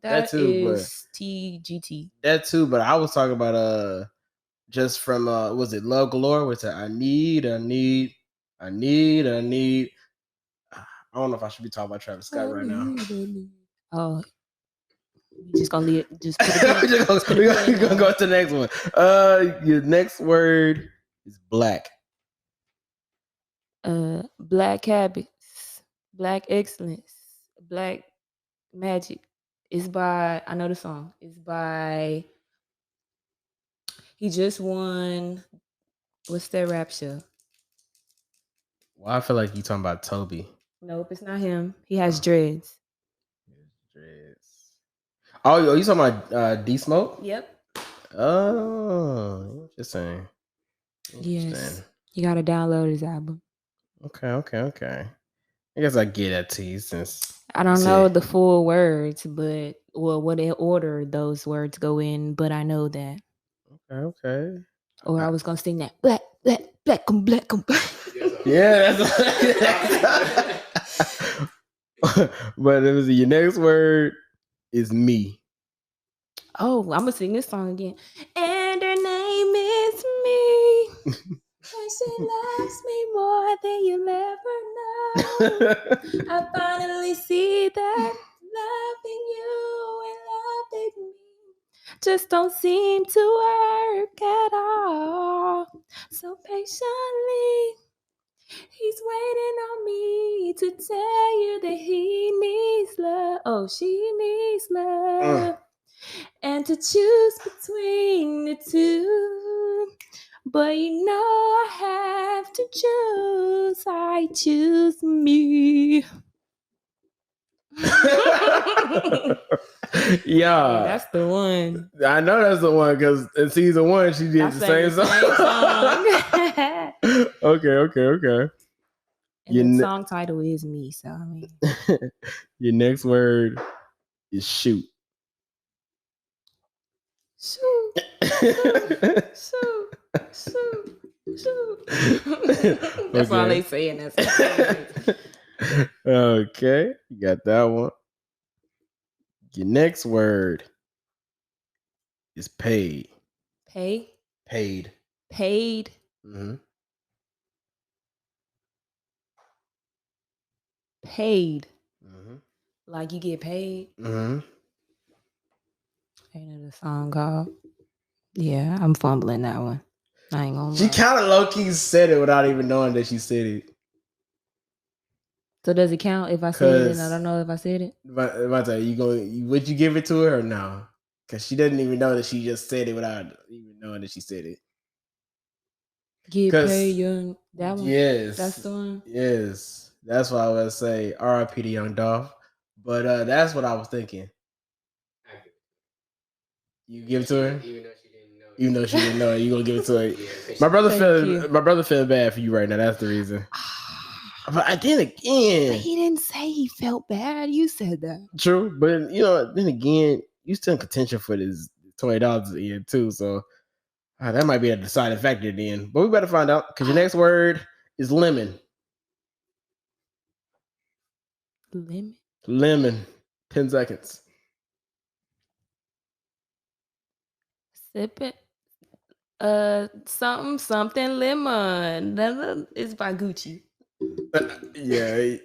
That too, is TGT. That too, but I was talking about just from was it Love Galore? Which I need. I don't know if I should be talking about Travis Scott right now. Oh, we just gonna leave. Just put it We're gonna go to the next one. Your next word is black. Black habits, black excellence, black magic. It's by, I know the song. It's by, he just won, what's that rap show? Well, I feel like you talking about Toby. Nope, it's not him. He has dreads. Oh, you talking about D Smoke? Yep. Oh, interesting. Yes. You gotta download his album. Okay. I guess I get that to you since I don't know the full words, but what in order those words go in, but I know that. Okay. Or I was gonna sing that black. Yeah, that's but it was your next word is me. Oh, I'm gonna sing this song again. And her name is me. And she loves me more than you'll ever know. I finally see that loving you and loving me just don't seem to work at all. So patiently, he's waiting on me to tell you that he needs love. Oh, she needs love. And to choose between the two. But you know I have to choose. I choose me. Yeah, that's the one. I know that's the one because in season 1 she did the same song. Okay. And the song title is me, so I mean. Your next word is shoot. Shoot. That's all they saying. That's okay, you got that one. Your next word is paid. Paid. Mm-hmm. Paid. Mm-hmm. Like you get paid. Mm-hmm. Ain't know the song called? Yeah, I'm fumbling that one. I ain't gonna. She kind of low key said it without even knowing that she said it. So does it count if I said it and I don't know if I said it? Would you give it to her or no? Because she doesn't even know that she just said it without even knowing that she said it. Get paid, young. That one. Yes, that's the one. Yes, that's what I was say. R.I.P. to Young Dolph. But that's what I was thinking. You give it to her, even though she didn't know it. You gonna give it to her. My brother feel bad for you right now. That's the reason. But then again, he didn't say he felt bad. You said that. True, but then again, you still in contention for this $20 a year too. So that might be a deciding factor then. But we better find out because your next word is lemon. Lemon. Lemon. 10 seconds. Sip it. Something lemon. It's by Gucci. Yeah.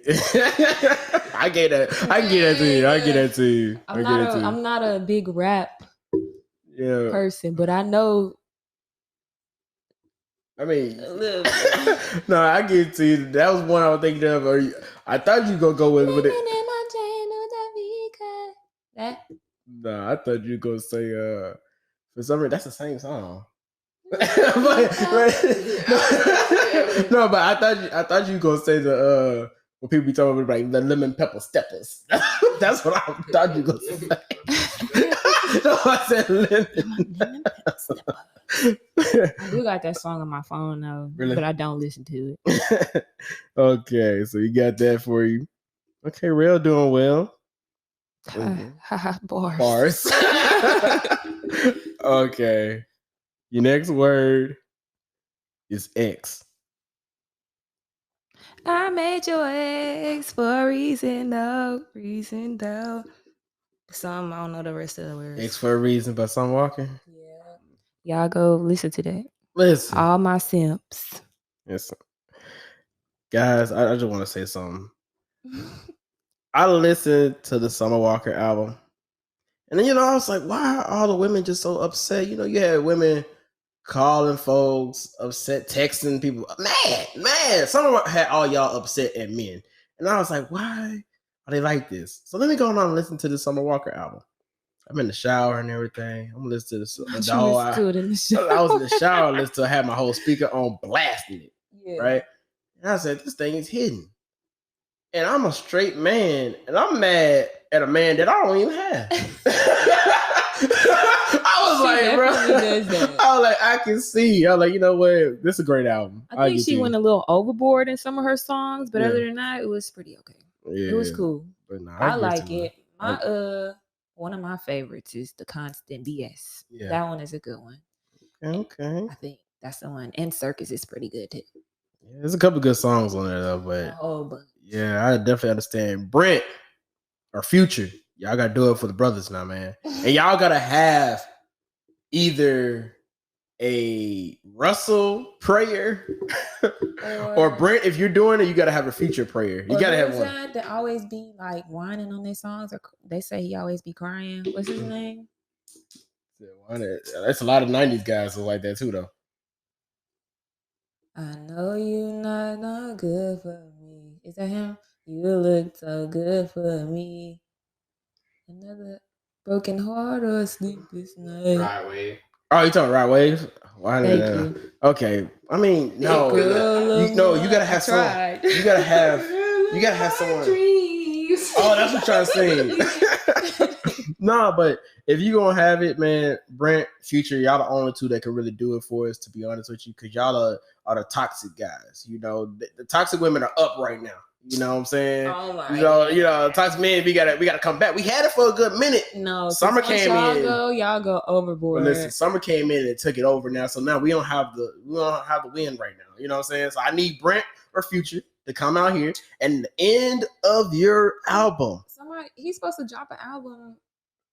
I get that. I get that to you. I'm not a big rap person, but I know. I mean, no, I get it to you. That was one I was thinking of. I thought you gonna go with it. That? No, I thought you gonna say for some reason that's the same song. but I thought you gonna say the when people be talking about like the lemon pepper steppers. That's what I thought you gonna say. No, I said lemon pepper steppers. I do got that song on my phone though, really? But I don't listen to it. Okay, so you got that for you. Okay, Rell doing well. Bars. Okay. Your next word is X. I made your ex for a reason though. Some I don't know the rest of the words. X for a reason by Summer Walker. Yeah. Y'all go listen to that. Listen. All my simps. Listen. Guys, I just want to say something. I listened to the Summer Walker album. And then, I was like, why are all the women just so upset? You had women calling folks upset, texting people, man. Summer Walker had all y'all upset at men. And I was like, why are they like this? So let me go on and listen to the Summer Walker album. I'm in the shower and everything. I'm listening to the whole. I was in the shower, listening to. I had my whole speaker on, blasting it, right? And I said, this thing is hidden. And I'm a straight man, and I'm mad at a man that I don't even have. I was like, bro. I was like, I can see. I was like, you know what? This is a great album. I think she went a little overboard in some of her songs, but other than that, it was pretty okay. Yeah, it was cool. But I like it. One of my favorites is The Constant BS. Yeah. That one is a good one. Okay. I think that's the one. And Circus is pretty good too. Yeah, there's a couple good songs on there though, but yeah, I definitely understand. Brent or Future, y'all gotta do it for the brothers now, man. And y'all gotta have either a Russell prayer or Brent. If you're doing it, you gotta have a Future prayer. You gotta have one. That always be like whining on their songs, or they say he always be crying. What's his name? That's a lot of 90s guys who like that too, though. I know you not good for me. Is that him? You look so good for me. Another broken heart or sleepless night. Right Wave. Oh, you talking Right Wave? Why Thank you. Okay. I mean, no. You gotta have someone. You gotta have someone. Dreams. Oh, that's what I'm trying to sing. Nah, but if you gonna have it, man, Brent, Future, y'all the only two that can really do it for us, to be honest with you, because y'all are the toxic guys. The toxic women are up right now. You know what I'm saying? Oh my toxic men, we gotta come back. We had it for a good minute. No, Summer came in. Y'all go overboard. But listen, Summer came in and took it over now. So now we don't have the win right now. You know what I'm saying? So I need Brent or Future to come out here and the end of your album. He's supposed to drop an album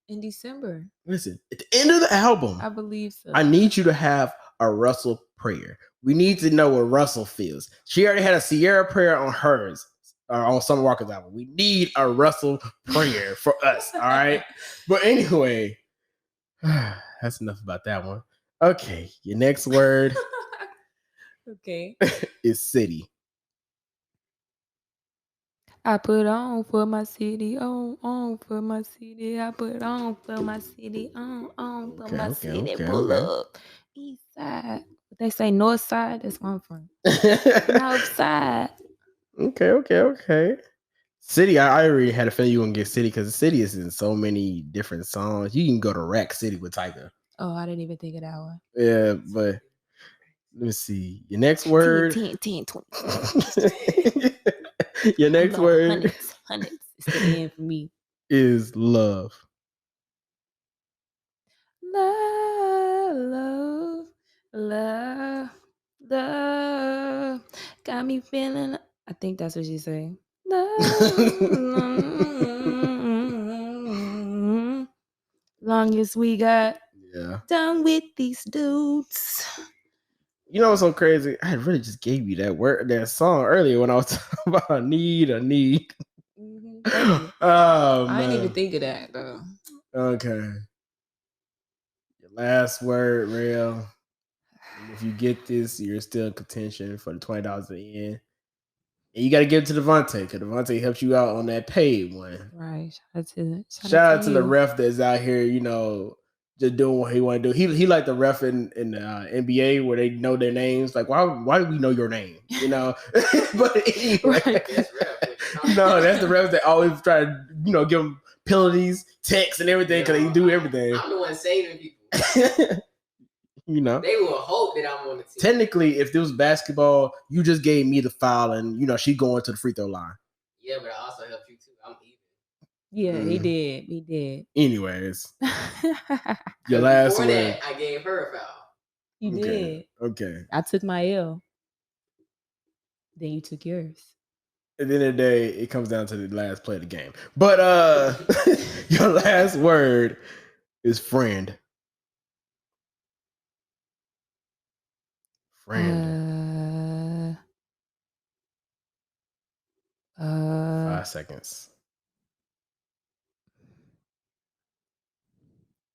in December. Listen, at the end of the album, I believe so. I need you to have a Russell prayer. We need to know what Russell feels. She already had a Sierra prayer on hers, on Summer Walker's album. We need a Russell prayer for us, all right? But anyway, that's enough about that one. Okay, your next word is city. I put on for my city, on for my city. I put on for my city, on for my city. Pull up, east side. They say north side. That's where I'm from. North side. Okay. City. I already had a feeling you were gonna get city because the city is in so many different songs. You can go to Rack City with Tyga. Oh, I didn't even think of that one. Yeah, but let me see. Your next word. 10, 20. Your next word hundreds. It's the end for me. is love. Love, love, love. Got me feeling. I think that's what she say. Long as we got done with these dudes. You know what's so crazy? I really just gave you that song earlier when I was talking about a need. Mm-hmm. I didn't even think of that though. Okay. Your last word, Rell. And if you get this, you're still in contention for the $20 at the end. And you got to give it to Devontae, because Devontae helped you out on that paid one. Right. Shout out to the ref that's out here, just doing what he want to do. He like the ref in the NBA where they know their names. Like, why do we know your name? But anyway, that's the ref that always try to, give them penalties, texts, and everything because they do everything. I'm the one saving people. They will hope that I'm on the team. Technically, if this was basketball, you just gave me the foul and, she going to the free throw line. Yeah, but I also helped you too. I'm even. Yeah, he did. Anyways, your last word. That, I gave her a foul. You did. Okay. I took my L. Then you took yours. At the end of the day, it comes down to the last play of the game. But your last word is friend. Friend. 5 seconds.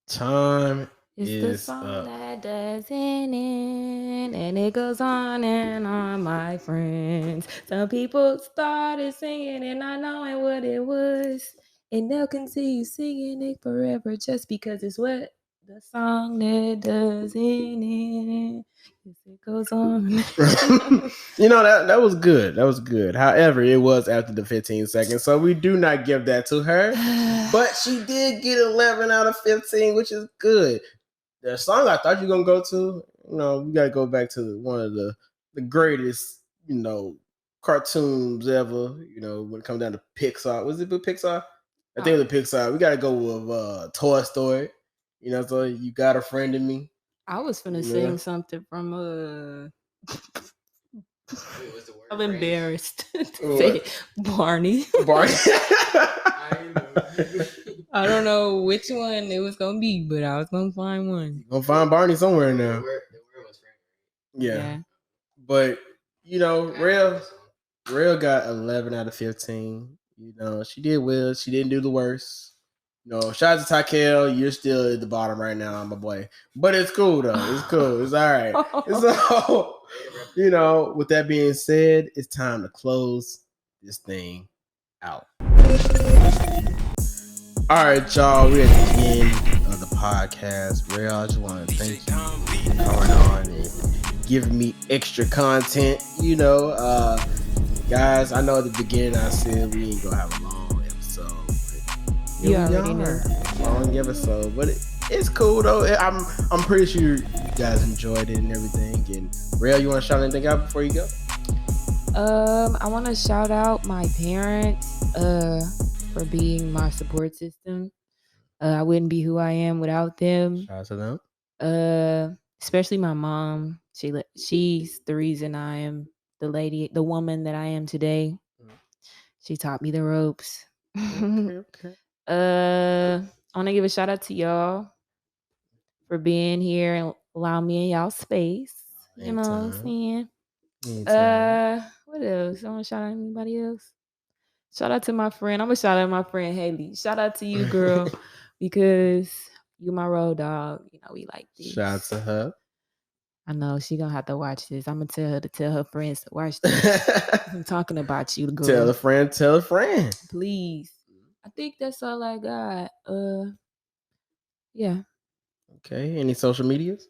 Time is the song up. that doesn't end, and it goes on and on, my friends. Some people started singing and not knowing what it was, and they'll continue singing it forever just because it's what the song that doesn't end. It goes on. That was good. That was good. However, it was after the 15 seconds, so we do not give that to her. But she did get 11 out of 15, which is good. The song I thought you were gonna go to, we gotta go back to one of the greatest, cartoons ever. When it comes down to Pixar, was it Pixar? I think it was Pixar. We gotta go with Toy Story. So you got a friend in me. I was finna sing something from I'm embarrassed to say Barney. I don't know which one it was gonna be, but I was gonna find one. You're gonna find Barney somewhere in there. Yeah. But Rell got 11 out of 15. She did well. She didn't do the worst. Shout out to Tykel. You're still at the bottom right now, my boy. But it's cool though. It's cool. It's all right. So, with that being said, it's time to close this thing out. All right, y'all. We're at the end of the podcast. Rell, I just want to thank you for coming on and giving me extra content. Guys, I know at the beginning I said we ain't gonna have a long episode. You already know. Long episode, but it's cool though. I'm pretty sure you guys enjoyed it and everything. And Rell, you want to shout anything out before you go? I want to shout out my parents for being my support system. I wouldn't be who I am without them. Shout out to them. Especially my mom. She's the reason I am the woman that I am today. She taught me the ropes. Okay. I want to give a shout out to y'all for being here and allowing me in y'all space. You know what I'm saying? What else? I want to shout out anybody else? Shout out to my friend. I'm gonna shout out my friend Haley. Shout out to you, girl, because you my road dog. We like this. Shout out to her. I know she gonna have to watch this. I'm gonna tell her to tell her friends to watch this. I'm talking about you, girl. Tell a friend. Please. I think that's all I got. Yeah. Okay. Any social medias?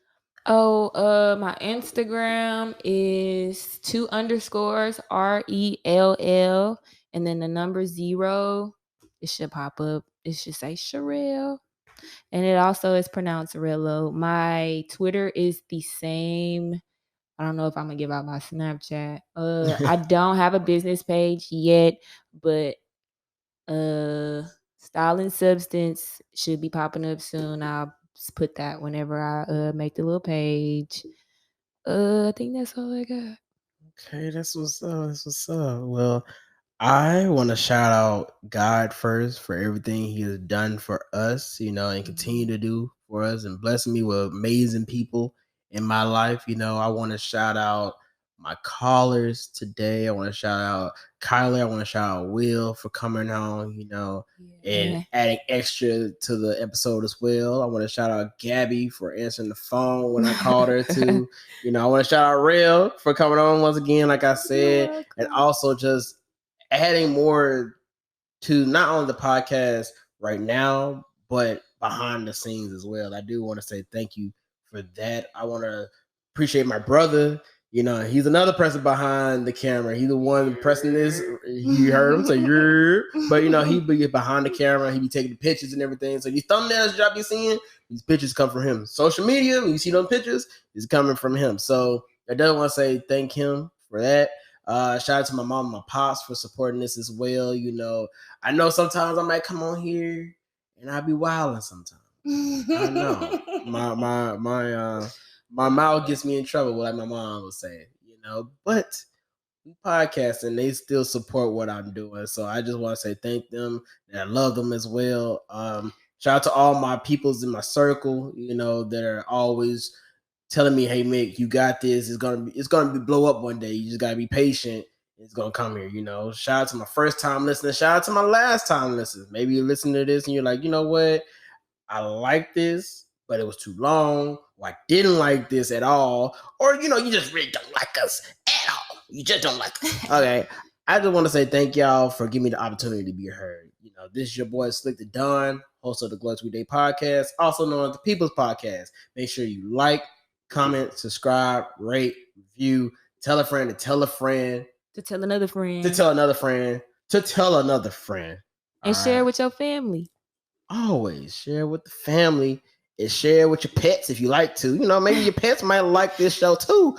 My Instagram is 2_ RELL and then the number 0. It should pop up. It should say Sherelle. And it also is pronounced Rello. My Twitter is the same. I don't know if I'm gonna give out my Snapchat. I don't have a business page yet, but Style and Substance should be popping up soon. I'll put that whenever I make the little page. I think that's all I got. Okay, that's what's up. That's what's up. Well, I want to shout out God first for everything He has done for us, and continue to do for us, and blessing me with amazing people in my life. I want to shout out my callers today. I want to shout out Kyler. I want to shout out Will for coming on, and adding extra to the episode as well. I want to shout out Gabby for answering the phone when I called her too. I want to shout out Rell for coming on once again, like I said, and also just adding more to not only the podcast right now, but behind the scenes as well. I do want to say thank you for that. I want to appreciate my brother. He's another person behind the camera. He's the one pressing this. You heard him say, yeah. But, he be behind the camera. He be taking the pictures and everything. So these thumbnails y'all be seeing, these pictures come from him. Social media, when you see those pictures, is coming from him. So I do want to say thank him for that. Shout out to my mom and my pops for supporting this as well. I know sometimes I might come on here and I'll be wilding sometimes. I know. My mouth gets me in trouble, like my mom was saying, but we podcast and they still support what I'm doing. So I just want to say thank them, and I love them as well. Shout out to all my peoples in my circle, that are always telling me, hey Mick, you got this. It's gonna be blow up one day. You just gotta be patient. It's gonna come here, Shout out to my first time listener. Shout out to my last time listener. Maybe you listen to this and you're like, you know what? I like this, but it was too long. Or I didn't like this at all. Or, you just really don't like us at all. You just don't like us. Okay. I just want to say thank y'all for giving me the opportunity to be heard. This is your boy Slxck the Don, host of the Weekday podcast, also known as the People's Podcast. Make sure you like, comment, subscribe, rate, review, tell a friend to tell a friend. To tell another friend. To tell another friend. To tell another friend. And share with your family. Always share with the family. And share with your pets if you like to. Maybe your pets might like this show too.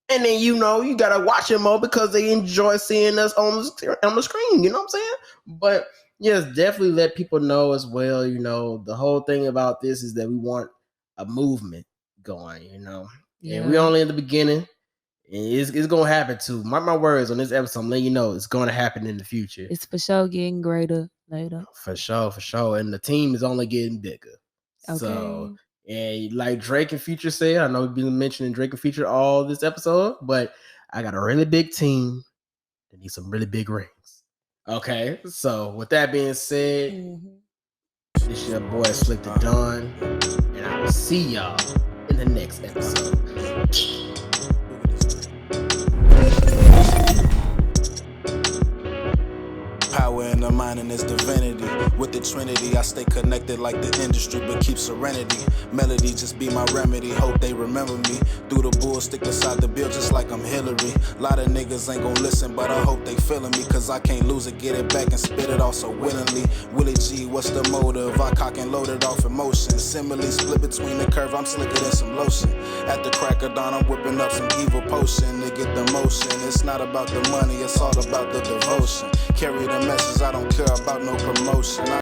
And then, you got to watch them more because they enjoy seeing us on the screen. You know what I'm saying? But yes, definitely let people know as well. The whole thing about this is that we want a movement going, Yeah. And we're only in the beginning. And it's going to happen too. Mark my words on this episode. I'm letting you know it's going to happen in the future. It's for sure getting greater later. For sure. And the team is only getting bigger. Okay. So, and like Drake and Future said, I know we've been mentioning Drake and Future all this episode, but I got a really big team that needs some really big rings. Okay, so with that being said, This is your boy Slxck the Don, and I will see y'all in the next episode. Power in the mind and its divinity. With the Trinity, I stay connected like the industry, but keep serenity. Melody just be my remedy. Hope they remember me. Through the bull, stick beside the bill just like I'm Hillary. Lot of niggas ain't gon' listen, but I hope they feeling me. Cause I can't lose it, get it back and spit it off so willingly. Willie G, what's the motive? I cock and load it off emotion. Simile split between the curve, I'm slicker than some lotion. At the crack of dawn, I'm whipping up some evil potion to get the motion. It's not about the money, it's all about the devotion. Carry the message, I don't care about no promotion.